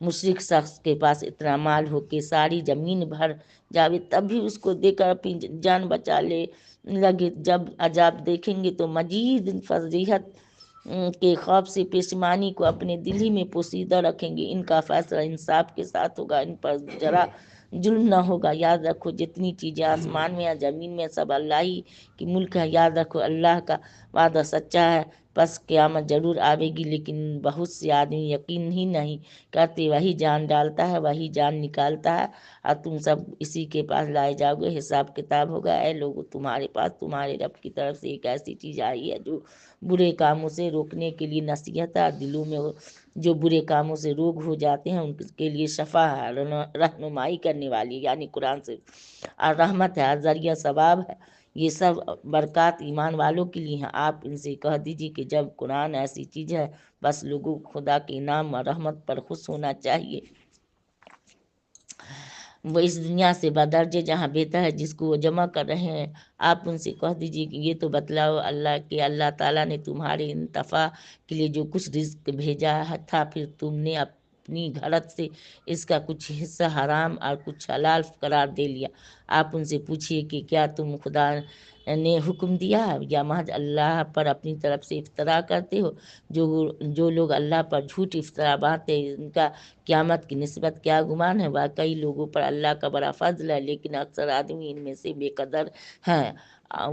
مشرک شخص کے پاس اتنا مال ہو کہ ساری زمین بھر جاوے تب بھی اس کو دے کر اپنی جان بچا لے لگے، جب عذاب دیکھیں گے تو مزید فضیحت کے خوف سے پشیمانی کو اپنے دل ہی میں پوشیدہ رکھیں گے۔ ان کا فیصلہ انصاف کے ساتھ ہوگا، ان پر ذرا ظلم نہ ہوگا۔ یاد رکھو، جتنی چیزیں آسمان میں یا زمین میں سب اللہ ہی کی ملک ہے۔ یاد رکھو، اللہ کا وعدہ سچا ہے، پس قیامت ضرور آئے گی، لیکن بہت سے آدمی یقین ہی نہیں کرتے۔ وہی جان ڈالتا ہے، وہی جان نکالتا ہے، اور تم سب اسی کے پاس لائے جاؤ گے، حساب کتاب ہوگا۔ اے لوگو، تمہارے پاس تمہارے رب کی طرف سے ایک ایسی چیز آئی ہے جو برے کاموں سے روکنے کے لیے نصیحت ہے، دلوں میں جو برے کاموں سے روگ ہو جاتے ہیں ان کے لیے شفا ہے، رہنمائی کرنے والی یعنی قرآن سے، اور رحمت ہے، ذریعہ ثواب ہے۔ یہ سب برکات ایمان والوں کے لیے ہیں۔ آپ ان سے کہہ دیجیے کہ جب قرآن ایسی چیز ہے، بس لوگوں کو خدا کے انعام اور رحمت پر خوش ہونا چاہیے۔ وہ اس دنیا سے بدرجے جہاں بہتر ہے جس کو وہ جمع کر رہے ہیں۔ آپ ان سے کہہ دیجیے کہ یہ تو بتلاؤ اللہ تعالیٰ نے تمہارے انتفاع کے لیے جو کچھ رزق بھیجا تھا، پھر تم نے اپنی گھرت سے اس کا کچھ حصہ حرام اور کچھ حلال قرار دے لیا۔ آپ ان سے پوچھیے کہ کیا تم خدا نے حکم دیا یا محض اللہ پر اپنی طرف سے افترا کرتے ہو؟ جو لوگ اللہ پر جھوٹ افطرا باندھتے ہیں، ان کا قیامت کی نسبت کیا گمان ہے؟ واقعی لوگوں پر اللہ کا بڑا فضل ہے، لیکن اکثر آدمی ان میں سے بے قدر ہیں،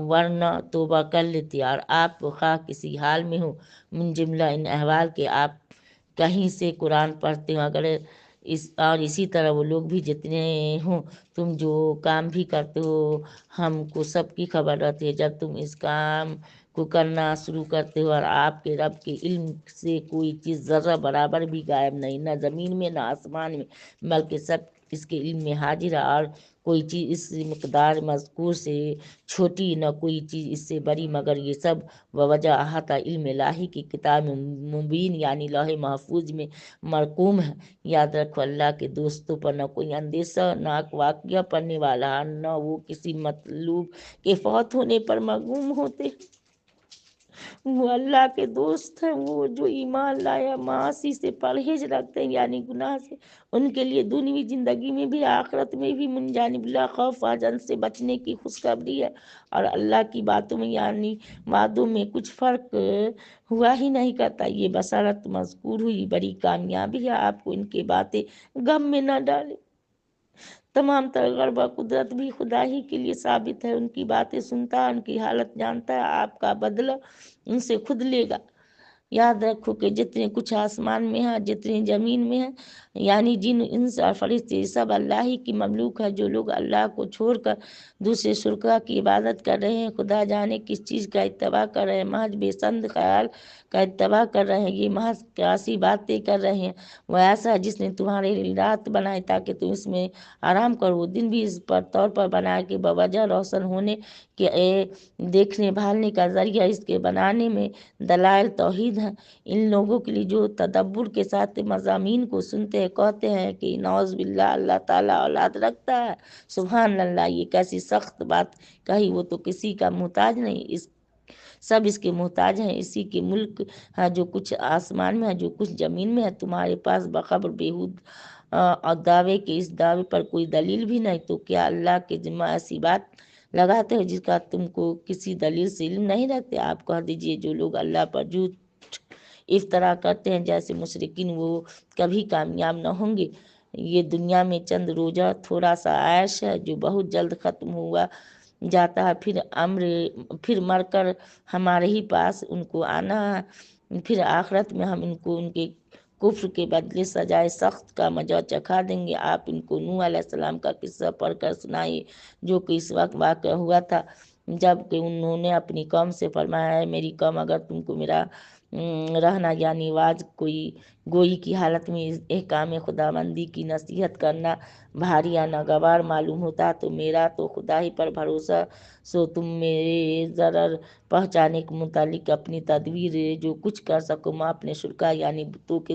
ورنہ توبہ کر لیتے۔ اور آپ خواہ کسی حال میں ہو، من جملہ ان احوال کے آپ کہیں سے قرآن پڑھتے ہو، اگر اور اسی طرح وہ لوگ بھی جتنے ہوں، تم جو کام بھی کرتے ہو ہم کو سب کی خبر رہتی ہے۔ جب تم اس کام کو کرنا شروع کرتے ہو اور آپ کے رب کے علم سے کوئی چیز ذرہ برابر بھی غائب نہیں، نہ زمین میں نہ آسمان میں، بلکہ سب اس کے علم میں حاضر ہے، اور کوئی چیز اس مقدار مذکور سے چھوٹی نہ کوئی چیز اس سے بڑی، مگر یہ سب بوجہ احاطہ علم الہی کی کتاب مبین یعنی لوح محفوظ میں مرقوم ہے۔ یاد رکھو، اللہ کے دوستوں پر نہ کوئی اندیشہ ناک واقعہ پڑنے والا ہے، نہ وہ کسی مطلوب کے فوت ہونے پر مغموم ہوتے۔ وہ اللہ کے دوست ہیں، وہ جو ایمان لایا، معاصی سے پرہیز رکھتے ہیں یعنی گناہ سے، ان کے لیے دنیوی زندگی میں بھی آخرت میں بھی من جانب اللہ خوف و حزن سے بچنے کی خوشخبری ہے، اور اللہ کی باتوں میں یعنی وعدوں میں کچھ فرق ہوا ہی نہیں کرتا۔ یہ بشارت مذکور ہوئی بڑی کامیابی ہے، آپ کو ان کی باتیں غم میں نہ ڈالے۔ تمام تر غرب و قدرت بھی خدا ہی کے لیے ثابت ہے، ان کی باتیں سنتا ہے، ان کی حالت جانتا ہے، آپ کا بدلہ ان سے خود لے گا۔ یاد رکھو کہ جتنے کچھ آسمان میں ہے، جتنے زمین میں ہے، یعنی جن انس اور فرشتے، سب اللہ ہی کی مملوک ہے۔ جو لوگ اللہ کو چھوڑ کر دوسرے شرکا کی عبادت کر رہے ہیں، خدا جانے کس چیز کا اتباع کر رہے ہیں، محض بے سند خیال کا اتباع کر رہے ہیں، یہ محض قیاسی باتیں کر رہے ہیں۔ وہ ایسا ہے جس نے تمہارے لیے رات بنائی تاکہ تم اس میں آرام کرو، وہ دن بھی اس پر طور پر بنایا کہ بوجہ روشن ہونے کے دیکھنے بھالنے کا ذریعہ اس کے بنانے میں دلائل توحید ہیں۔ ان لوگوں کے لیے جو تدبر کے ساتھ مضامین کو سنتے ہیں، کہتے ہیں کہ نعوذ باللہ، اللہ تعالیٰ اولاد رکھتا ہے، سبحان اللہ، یہ کیسی سخت بات کہی، وہ تو کسی کا محتاج نہیں، سب اس کے محتاج ہیں، اسی کے ملک ہے جو کچھ آسمان میں ہے، جو کچھ زمین میں ہے۔ تمہارے پاس بخبر بیہود اور دعوے کے اس دعوے پر کوئی دلیل بھی نہیں، تو کیا اللہ کے ذمہ ایسی بات لگاتے ہو جس کا تم کو کسی دلیل سے علم نہیں رکھتے؟ آپ کہہ دیجئے، جو لوگ اللہ پر جھوٹ افطرا کرتے ہیں جیسے مشرکین، وہ کبھی کامیاب نہ ہوں گے۔ یہ دنیا میں چند روزہ تھوڑا سا عیش ہے جو بہت جلد ختم ہوا جاتا ہے، پھر مر کر ہمارے ہی پاس ان کو آنا ہے، پھر آخرت میں ہم ان کو ان کے کفر کے بدلے سجائے سخت کا مزہ چکھا دیں گے۔ آپ ان کو نوح علیہ السلام کا قصہ پڑھ کر سنائیے، جو کہ اس وقت واقع ہوا تھا جب کہ انہوں نے اپنی قوم سے فرمایا ہے میری قوم اگر تم کو میرا رہنا یعنی واج گوئی کی حالت میں احکام خداوندی کی نصیحت کرنا بھاری یا ناگوار معلوم ہوتا تو میرا تو خدا ہی پر بھروسہ، سو تم میرے ضرر پہنچانے کے متعلق اپنی تدبیر جو کچھ کر سکو میں اپنے شرکا یعنی بتوں کے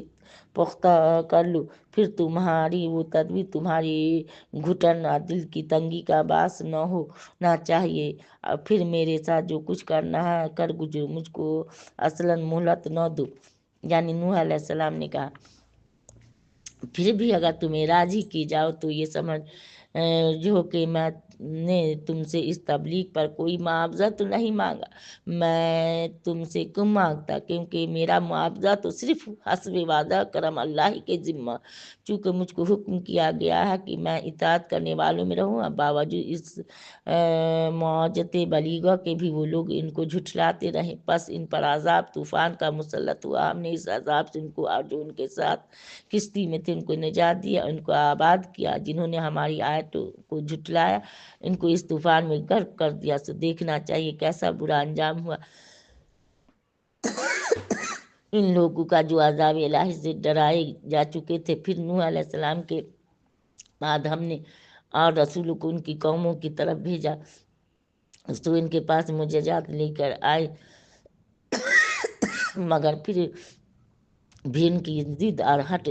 پختہ کر لو، پھر تمہاری وہ تدبیر تمہاری گھٹن اور دل کی تنگی کا باعث نہ ہونا چاہیے، اور پھر میرے ساتھ جو کچھ کرنا ہے کر گزرو، مجھ کو اصلاً مہلت نہ دو۔ یعنی نوح علیہ السلام نے کہا پھر بھی اگر تمہیں راضی کی جاؤ تو یہ سمجھ جو کہ میں نے تم سے اس تبلیغ پر کوئی معاوضہ تو نہیں مانگا، میں تم سے کیوں مانگتا، کیونکہ میرا معاوضہ تو صرف حسب وعدہ کرم اللہ ہی کے ذمہ، چونکہ مجھ کو حکم کیا گیا ہے کہ میں اطاعت کرنے والوں میں رہوں، باوجود اس معجزت بلیغہ کے بھی وہ لوگ ان کو جھٹلاتے رہے، پس ان پر عذاب طوفان کا مسلط ہوا، ہم نے اس عذاب سے ان کو اور جو ان کے ساتھ کشتی میں تھے ان کو نجات دیا، ان کو آباد کیا، جنہوں نے ہماری آیتوں کو جھٹلایا ان کو اس طوفان میں غرق کر دیا، سو دیکھنا چاہیے کیسا برا انجام ہوا ان لوگوں کا جو عذاب الہی سے ڈرائے جا چکے تھے۔ پھر نوح علیہ السلام کے بعد ہم نے اور رسولوں کو ان کی قوموں کی طرف بھیجا، تو ان کے پاس معجزات لے کر آئے، مگر پھر بھی ان کی ضد اور ہٹ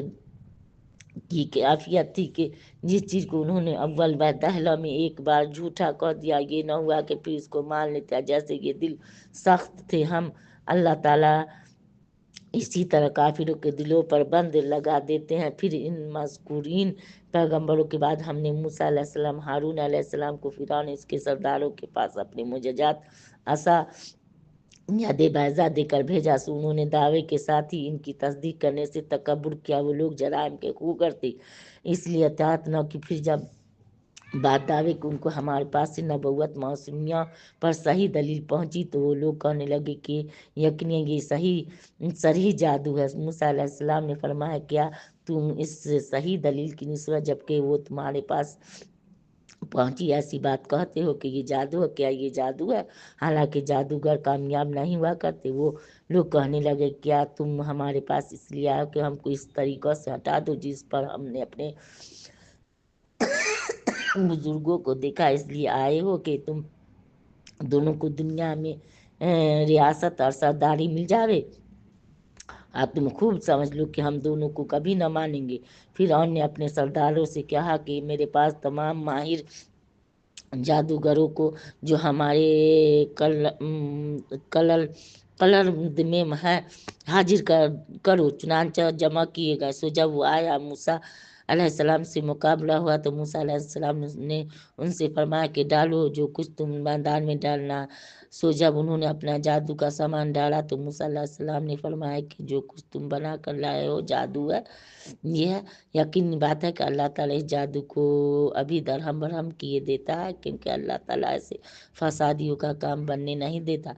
کی کیفیت تھی کہ جس چیز کو انہوں نے اول دہلا میں ایک بار جھوٹا کر دیا یہ نہ ہوا کہ پھر اس کو مان لیتا، جیسے یہ دل سخت تھے، ہم اللہ تعالیٰ اسی طرح کافروں کے دلوں پر بند لگا دیتے ہیں۔ پھر ان مذکورین پیغمبروں کے بعد ہم نے موسیٰ علیہ السلام، ہارون علیہ السلام کو فرعون اس کے سرداروں کے پاس اپنے معجزات عصا یاد بیضا دے کر بھیجا، سو انہوں نے دعوے کے ساتھ ہی ان کی تصدیق کرنے سے تکبر کیا، وہ لوگ جرائم کے خو کرتے اس لیے اطاعت نہ کی، پھر جب بات دعوے کہ ان کو ہمارے پاس سے نبوت موسمیہ پر صحیح دلیل پہنچی تو وہ لوگ کہنے لگے کہ یقیناً یہ صریح جادو ہے۔ موسیٰ علیہ السلام نے فرمایا کیا تم اس صحیح دلیل کی نسبت جبکہ وہ تمہارے پاس پہنچی ایسی بات کہتے ہو کہ یہ جادو ہے، کیا یہ جادو ہے؟ حالانکہ جادوگر کامیاب نہیں ہوا کرتے۔ وہ لوگ کہنے لگے کیا تم ہمارے پاس اس لیے آئے کہ ہم کو اس طریقہ سے ہٹا دو جس پر ہم نے اپنے بزرگوں کو دیکھا، اس لیے آئے ہو کہ تم دونوں کو دنیا میں ریاست اور سرداری مل جاوے، آپ تم خوب سمجھ لو کہ ہم دونوں کو کبھی نہ مانیں گے۔ فرعون نے اپنے سرداروں سے کہا کہ میرے پاس تمام ماہر جادوگروں کو جو ہمارے قلعہ میں ہے حاضر کرو، چنانچہ جمع کیے گئے، سو جب وہ آیا موسیٰ علیہ السلام سے مقابلہ ہوا تو موسیٰ علیہ السلام نے ان سے فرمایا کہ ڈالو جو کچھ تم میدان میں ڈالنا، سو جب انہوں نے اپنا جادو کا سامان ڈالا تو موسیٰ علیہ السلام نے فرمایا کہ جو کچھ تم بنا کر لائے ہو جادو ہے، یہ ہے یقینی بات ہے کہ اللہ تعالیٰ اس جادو کو ابھی درہم برہم کیے دیتا ہے، کیونکہ اللہ تعالیٰ ایسے فسادیوں کا کام بننے نہیں دیتا،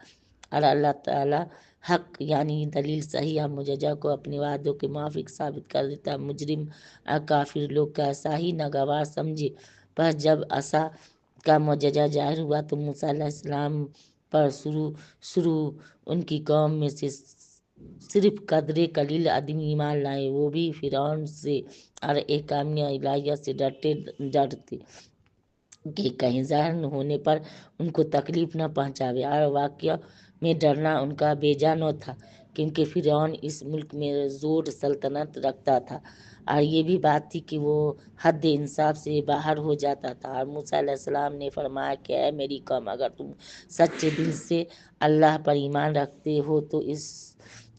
اور اللہ تعالیٰ حق یعنی دلیل صحیح اور معجزہ کو اپنے وعدوں کے موافق ثابت کر دیتا ہے۔ مجرم اور کافر لوگ کیسا ہی ناگوار سمجھے، بس جب عصا کا معجزہ ظاہر ہوا تو موسیٰ علیہ السلام پر شروع ان کی قوم میں سے صرف قدرے قلیل آدمی ایمان لائے، وہ بھی فرعون سے اور احکامیہ الہیہ سے ڈرتے کہ کہیں ظاہر ہونے پر ان کو تکلیف نہ پہنچاوے، اور واقعہ میں ڈرنا ان کا بیجا نہ تھا کیونکہ فرعون اس ملک میں زور سلطنت رکھتا تھا، اور یہ بھی بات تھی کہ وہ حد انصاف سے باہر ہو جاتا تھا۔ اور موسیٰ علیہ السلام نے فرمایا کہ اے میری قوم اگر تم سچے دل سے اللہ پر ایمان رکھتے ہو تو اس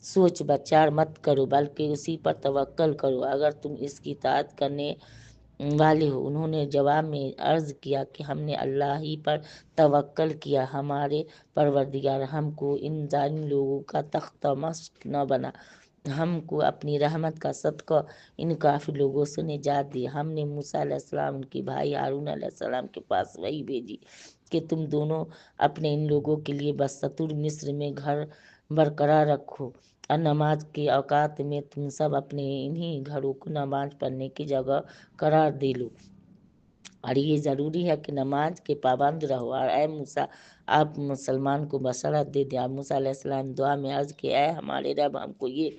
سوچ بچار مت کرو بلکہ اسی پر توکل کرو، اگر تم اس کی اطاعت کرنے والے ہو۔ انہوں نے جواب میں عرض کیا کہ ہم نے اللہ ہی پر توکل کیا، ہمارے پروردگار ہم کو ان ظالم لوگوں کا تخت مشق نہ بنا، ہم کو اپنی رحمت کا صدقہ ان کافر لوگوں سے نجات دی۔ ہم نے موسیٰ علیہ السلام ان کے بھائی ہارون علیہ السلام کے پاس وہی بھیجی کہ تم دونوں اپنے ان لوگوں کے لیے بستر مصر میں گھر برقرار رکھو، اور نماز کے اوقات میں تم سب اپنے انہی گھروں کو نماز پڑھنے کی جگہ قرار دے لو، اور یہ ضروری ہے کہ نماز کے پابند رہو۔ اور اے موسیٰ، آپ مسلمان کو بشارت دے دیں۔ آپ موسیٰ علیہ السلام دعا میں عرض کہ اے ہمارے رب، ہم کو یہ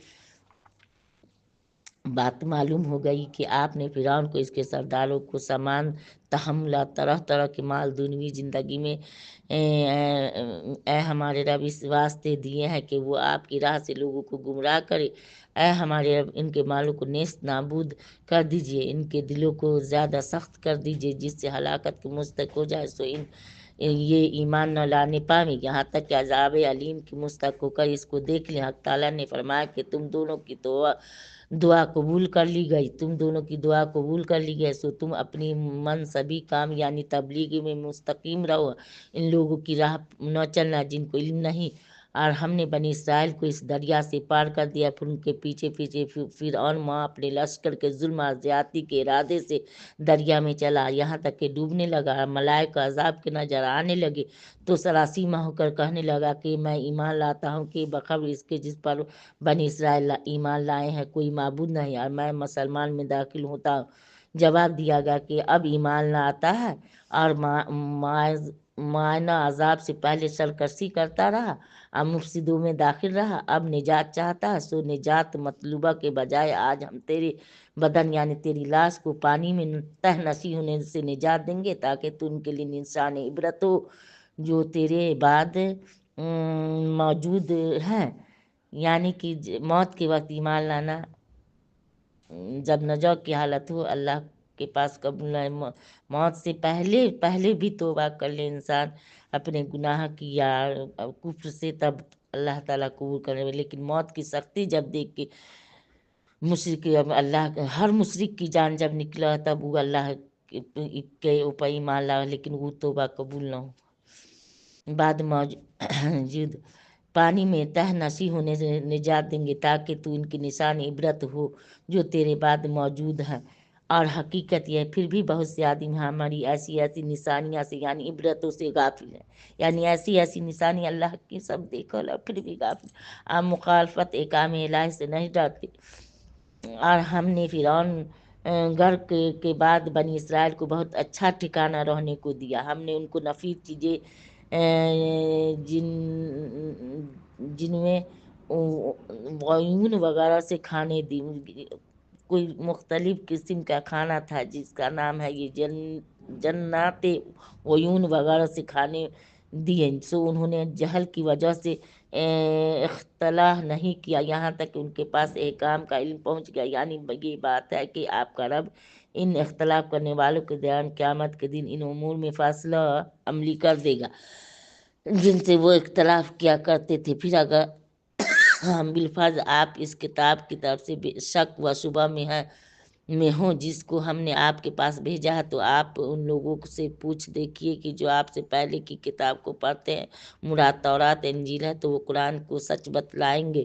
بات معلوم ہو گئی کہ آپ نے فرعون کو اس کے سرداروں کو سامان تحملہ طرح طرح کے مال دنیوی زندگی میں اے ہمارے رب اس واسطے دیے ہیں کہ وہ آپ کی راہ سے لوگوں کو گمراہ کرے۔ اے ہمارے رب، ان کے مالوں کو نیست نابود کر دیجئے، ان کے دلوں کو زیادہ سخت کر دیجئے جس سے ہلاکت کے مستحق ہو جائے سو یہ ایمان نہ لانے پائیں، یہاں تک کہ عذاب علیم کی مستحق ہو کر اس کو دیکھ لیں۔ حق تعالیٰ نے فرمایا کہ تم دونوں کی دعا قبول کر لی گئی، تم دونوں کی دعا قبول کر لی گئی، سو تم اپنی منصبی کام یعنی تبلیغ میں مستقیم رہو، ان لوگوں کی راہ نہ چلنا جن کو علم نہیں۔ اور ہم نے بنی اسرائیل کو اس دریا سے پار کر دیا، پھر ان کے پیچھے پیچھے فرعون ماں اپنے لشکر کے ظلم اور زیادتی کے ارادے سے دریا میں چلا، یہاں تک کہ ڈوبنے لگا، اور ملائکہ عذاب کے نظر آنے لگے تو سراسیمہ ہو کر کہنے لگا کہ میں ایمان لاتا ہوں کہ بخبر اس کے جس پر بنی اسرائیل ایمان لائے ہیں کوئی معبود نہیں، اور میں مسلمان میں داخل ہوتا ہوں۔ جواب دیا گیا کہ اب ایمان لاتا ہے اور معائنہ عذاب سے پہلے سرکشی کرتا رہا اور مفسدوں میں داخل رہا، اب نجات چاہتا ہے، سو نجات مطلوبہ کے بجائے آج ہم تیرے بدن یعنی تیری لاش کو پانی میں تہ نسی ہونے سے نجات دیں گے تاکہ تو ان کے لیے نشان عبرت ہو جو تیرے بعد موجود ہیں، یعنی کہ موت کے وقت ایمان لانا جب نجو کی حالت ہو اللہ کے پاس قبول ہے، موت سے پہلے بھی توبہ کر لے انسان اپنے گناہ کی یا کفر سے، تب اللہ تعالیٰ قبول کرے، لیکن موت کی سختی جب دیکھ کے مشرک اللہ ہر مشرک کی جان جب نکلا تب وہ اللہ کے اوپر ایمان لا، لیکن وہ توبہ قبول نہ ہو۔ بعد موجود پانی میں تہ نسی ہونے سے نجات دیں گے تاکہ تو ان کی نشان عبرت ہو جو تیرے بعد موجود ہیں، اور حقیقت یہ پھر بھی بہت سے آدمی ہماری ایسی نشانیاں سے یعنی عبرتوں سے غافل ہیں، یعنی ایسی نشانی اللہ کی سب دیکھو اور پھر بھی غافل، آپ مخالفت احکام الہی سے نہیں ڈرتے۔ اور ہم نے فرعون غرق کے بعد بنی اسرائیل کو بہت اچھا ٹھکانہ رہنے کو دیا، ہم نے ان کو نفیس چیزیں جن میں عیون وغیرہ سے کھانے دی، کوئی مختلف قسم کا کھانا تھا جس کا نام ہے یہ جنات عیون وغیرہ سے کھانے دیے، سو انہوں نے جہل کی وجہ سے اختلاف نہیں کیا یہاں تک کہ ان کے پاس احکام کا علم پہنچ گیا، یعنی یہ بات ہے کہ آپ کا رب ان اختلاف کرنے والوں کے درمیان قیامت کے دن ان امور میں فیصلہ عملی کر دے گا جن سے وہ اختلاف کیا کرتے تھے۔ پھر اگر ہم بالفرض آپ اس کتاب کی طرف سے شک و شبہ میں ہوں جس کو ہم نے آپ کے پاس بھیجا ہے، تو آپ ان لوگوں سے پوچھ دیکھیے کہ جو آپ سے پہلے کی کتاب کو پڑھتے ہیں، مراد تورات انجیل ہے، تو وہ قرآن کو سچ بتلائیں گے۔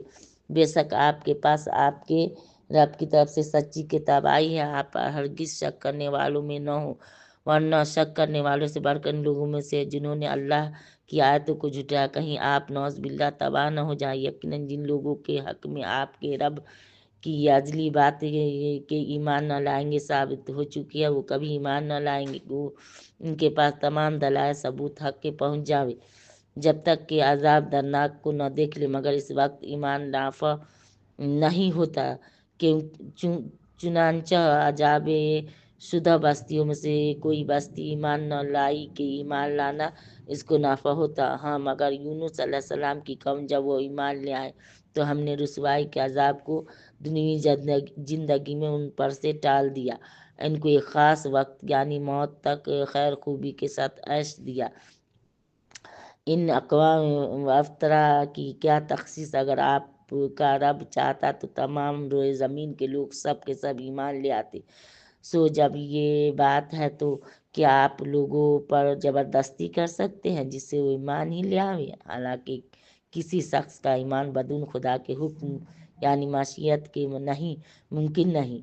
بے شک آپ کے پاس آپ کے رب کی طرف سے سچی کتاب آئی ہے، آپ ہرگز شک کرنے والوں میں نہ ہو، ورنہ شک کرنے والوں سے بڑھ کر ان لوگوں میں سے جنہوں نے اللہ کی آیتوں کو جھٹلایا، کہیں آپ نعوذ باللہ تباہ نہ ہو جائیں۔ یقیناً جن لوگوں کے حق میں آپ کے رب کی ازلی بات کہ ایمان نہ لائیں گے ثابت ہو چکی ہے، وہ کبھی ایمان نہ لائیں گے، وہ ان کے پاس تمام دلائل ثبوت حق کے پہنچ جاوے جب تک کہ عذاب درناک کو نہ دیکھ لے، مگر اس وقت ایمان نافع نہیں ہوتا کہ چنانچہ عذاب شدہ بستیوں میں سے کوئی بستی ایمان نہ لائی کہ ایمان لانا اس کو نافع ہوتا، ہاں مگر یونس علیہ السلام کی قوم جب وہ ایمان لے آئے تو ہم نے رسوائی کے عذاب کو دنیوی زندگی میں ان پر سے ٹال دیا، ان کو ایک خاص وقت یعنی موت تک خیر خوبی کے ساتھ عیش دیا۔ ان اقوام افطرا کی کیا تخصیص، اگر آپ کا رب چاہتا تو تمام روئے زمین کے لوگ سب کے سب ایمان لے آتے، سو جب یہ بات ہے تو کیا آپ لوگوں پر زبردستی کر سکتے ہیں جس سے وہ ایمان ہی لے آوے؟ حالانکہ کسی شخص کا ایمان بدون خدا کے حکم یعنی معصیت کے نہیں ممکن نہیں،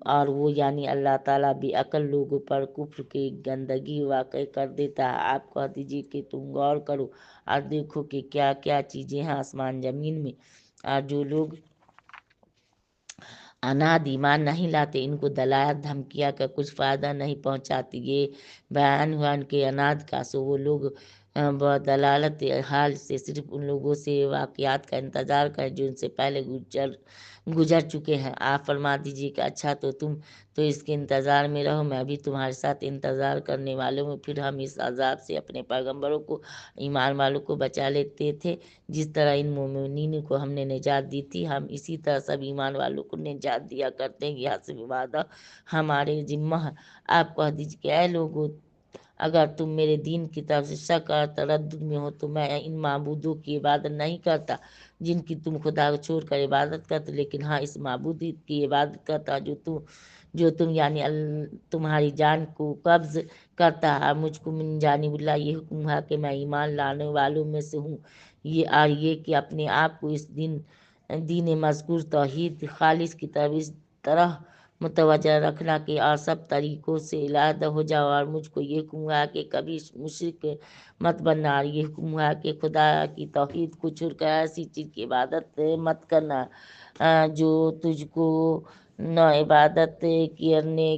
اور وہ یعنی اللہ تعالیٰ بے عقل لوگوں پر کفر کی گندگی واقع کر دیتا ہے۔ آپ کہہ دیجیے کہ تم غور کرو اور دیکھو کہ کیا کیا چیزیں ہیں آسمان زمین میں، اور جو لوگ اناد ایمان نہیں لاتے ان کو دلائل دھمکیاں کا کچھ فائدہ نہیں پہنچاتی۔ یہ بیان ہوا ان کے اناد کا، سو وہ لوگ بدلالت حال سے صرف ان لوگوں سے واقعات کا انتظار کریں جو ان سے پہلے گزر چکے ہیں۔ آپ فرما دیجیے کہ اچھا تو تم تو اس کے انتظار میں رہو، میں بھی تمہارے ساتھ انتظار کرنے والوں ہوں۔ پھر ہم اس عذاب سے اپنے پیغمبروں کو ایمان والوں کو بچا لیتے تھے جس طرح ان مومنین کو ہم نے نجات دی تھی، ہم اسی طرح سب ایمان والوں کو نجات دیا کرتے ہیں۔ یہ حسب وعدہ ہمارے ذمہ ہے۔ آپ کہہ دیجیے کہ اے لوگو، اگر تم میرے دین کی طرف سے شک اور تردد میں ہو تو میں ان معبودوں کی عبادت نہیں کرتا جن کی تم خدا کو چھوڑ کر عبادت کرتے، لیکن ہاں اس معبود کی عبادت کرتا جو تم یعنی تمہاری جان کو قبض کرتا ہے۔ مجھ کو من جانب اللہ یہ حکم ہے کہ میں ایمان لانے والوں میں سے ہوں، یہ کہ اپنے آپ کو اس دین مذکور توحید خالص کی طرف اس طرح متوجہ رکھنا کہ اور سب طریقوں سے علیحدہ ہو جاؤ، اور مجھ کو یہ حکم ہوا کہ کبھی مشرک مت بننا، اور یہ حکم ہوا کہ خدا کی توحید کو چھوڑ کر ایسی چیز کی عبادت مت کرنا جو تجھ کو نہ عبادت کرنے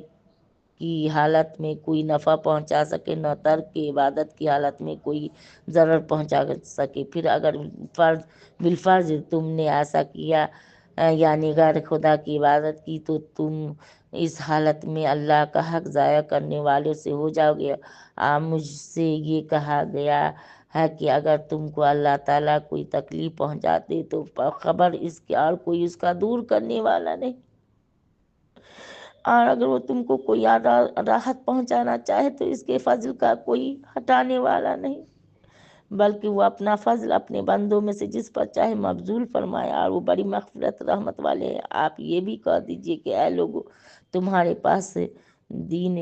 کی حالت میں کوئی نفع پہنچا سکے نہ ترک کی عبادت کی حالت میں کوئی ضرر پہنچا سکے۔ پھر اگر بالفرض تم نے ایسا کیا یعنی غیر خدا کی عبادت کی تو تم اس حالت میں اللہ کا حق ضائع کرنے والوں سے ہو جاؤ گے۔ مجھ سے یہ کہا گیا ہے کہ اگر تم کو اللہ تعالیٰ کوئی تکلیف پہنچاتے تو خبر اس کی اور کوئی اس کا دور کرنے والا نہیں، اور اگر وہ تم کو کوئی راحت پہنچانا چاہے تو اس کے فضل کا کوئی ہٹانے والا نہیں، بلکہ وہ اپنا فضل اپنے بندوں میں سے جس پر چاہے مبذول فرمایا، اور وہ بڑی مغفرت رحمت والے ہیں۔ آپ یہ بھی کہہ دیجئے کہ اے لوگو، تمہارے پاس دین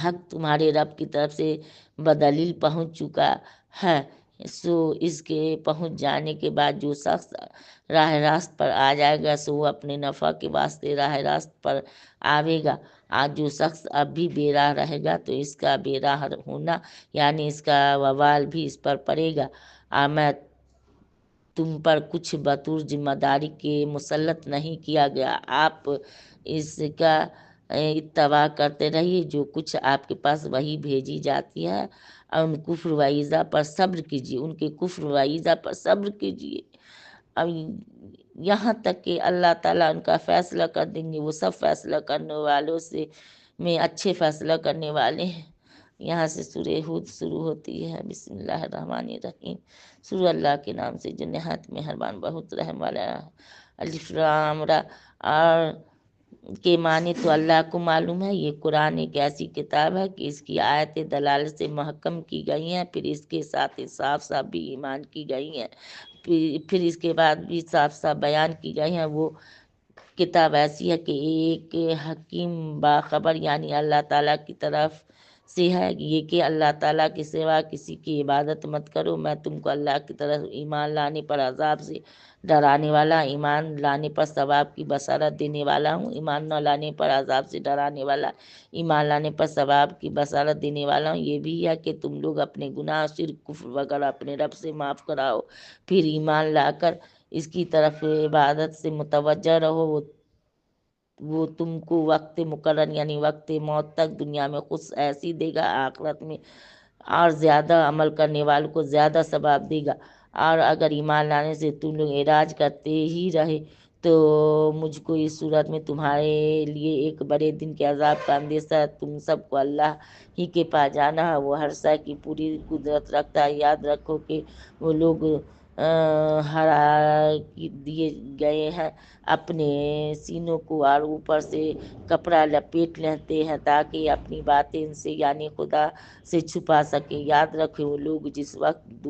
حق تمہارے رب کی طرف سے بدلیل پہنچ چکا ہے، سو اس کے پہنچ جانے کے بعد جو شخص راہ راست پر آ جائے گا سو وہ اپنے نفع کے واسطے راہ راست پر آوے گا، آج جو شخص اب بھی بے راہ رہے گا تو اس کا بے راہ ہونا یعنی اس کا وبال بھی اس پر پڑے گا، اور میں تم پر کچھ بطور ذمہ داری کے مسلط نہیں کیا گیا، آپ اس کا اتباع کرتے رہیے جو کچھ آپ کے پاس وہی بھیجی جاتی ہے، اور ان کفر و ایذا پر صبر کیجیے، ان کے کفر و ایذا پر صبر کیجیے، اب یہاں تک کہ اللہ تعالیٰ ان کا فیصلہ کر دیں گے۔ وہ سب فیصلہ کرنے والوں سے میں اچھے فیصلہ کرنے والے ہیں۔ یہاں سے سورہ ہود شروع ہوتی ہے۔ بسم اللہ الرحمن الرحیم، سورہ اللہ کے نام سے جو نہایت مہربان بہت رحم والا ہے۔ الف لام را، اور کے معنی تو اللہ کو معلوم ہے۔ یہ قرآن ایک ایسی کتاب ہے کہ اس کی آیتیں دلالت سے محکم کی گئی ہیں، پھر اس کے ساتھ صاف صاف بھی ایمان کی گئی ہیں، پھر اس کے بعد بھی صاف صاف بیان کی گئی ہیں۔ وہ کتاب ایسی ہے کہ ایک حکیم باخبر یعنی اللہ تعالیٰ کی طرف سے ہے، یہ کہ اللہ تعالیٰ کے سوا کسی کی عبادت مت کرو، میں تم کو اللہ کی طرف ایمان لانے پر عذاب سے ڈرانے والا، ایمان لانے پر ثواب کی بشارت دینے والا ہوں، ایمان نہ لانے پر عذاب سے ڈرانے والا، ایمان لانے پر ثواب کی بشارت دینے والا ہوں۔ یہ بھی ہے کہ تم لوگ اپنے گناہ شرک کفر وغیرہ اپنے رب سے معاف کراؤ، پھر ایمان لا کر اس کی طرف عبادت سے متوجہ رہو، وہ تم کو وقت مقرر یعنی وقت موت تک دنیا میں خوش ایسی دے گا، آخرت میں اور زیادہ عمل کرنے والوں کو زیادہ ثواب دے گا، اور اگر ایمان لانے سے تم لوگ اعراض کرتے ہی رہے تو مجھ کو اس صورت میں تمہارے لیے ایک بڑے دن کے عذاب کا اندیشہ ہے۔ تم سب کو اللہ ہی کے پاس جانا ہے، وہ ہر شے کی پوری قدرت رکھتا ہے۔ یاد رکھو کہ وہ لوگ ہرا دیے گئے ہیں اپنے سینوں کو اور اوپر سے کپڑا لپیٹ لیتے ہیں تاکہ اپنی باتیں ان سے یعنی خدا سے چھپا سکے۔ یاد رکھے وہ لوگ جس وقت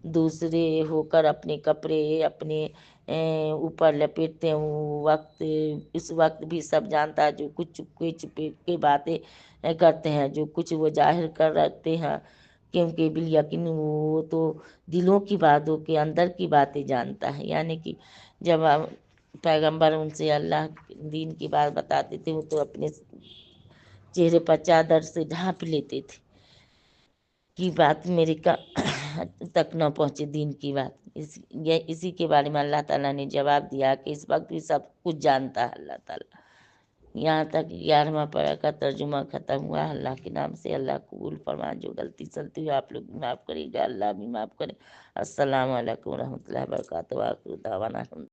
دوسرے ہو کر اپنے کپڑے اپنے اوپر لپیٹتے ہیں، وہ وقت اس وقت بھی سب جانتا ہے، جو کچھ چپکے چپے کے باتیں کرتے ہیں، جو کچھ وہ ظاہر کر رکھتے ہیں، کیونکہ بالیقین وہ تو دلوں کی باتوں کے اندر کی باتیں جانتا ہے۔ یعنی کہ جب پیغمبر ان سے اللہ دین کی بات بتاتے تھے، وہ تو اپنے چہرے پر چادر سے ڈھانپ لیتے تھے کہ بات میرے تک نہ پہنچے، دین کی بات۔ اسی کے بارے میں اللہ تعالیٰ نے جواب دیا کہ اس وقت بھی سب کچھ جانتا ہے اللہ تعالیٰ۔ یہاں تک 11واں پارہ کا ترجمہ ختم ہوا۔ اللہ کے نام سے، اللہ قبول فرما۔ جو غلطی سلطی ہوئی آپ لوگ بھی معاف کرے گا، اللہ بھی معاف کرے۔ السلام علیکم ورحمۃ اللہ وبرکاتہ۔ وآخر دعوانا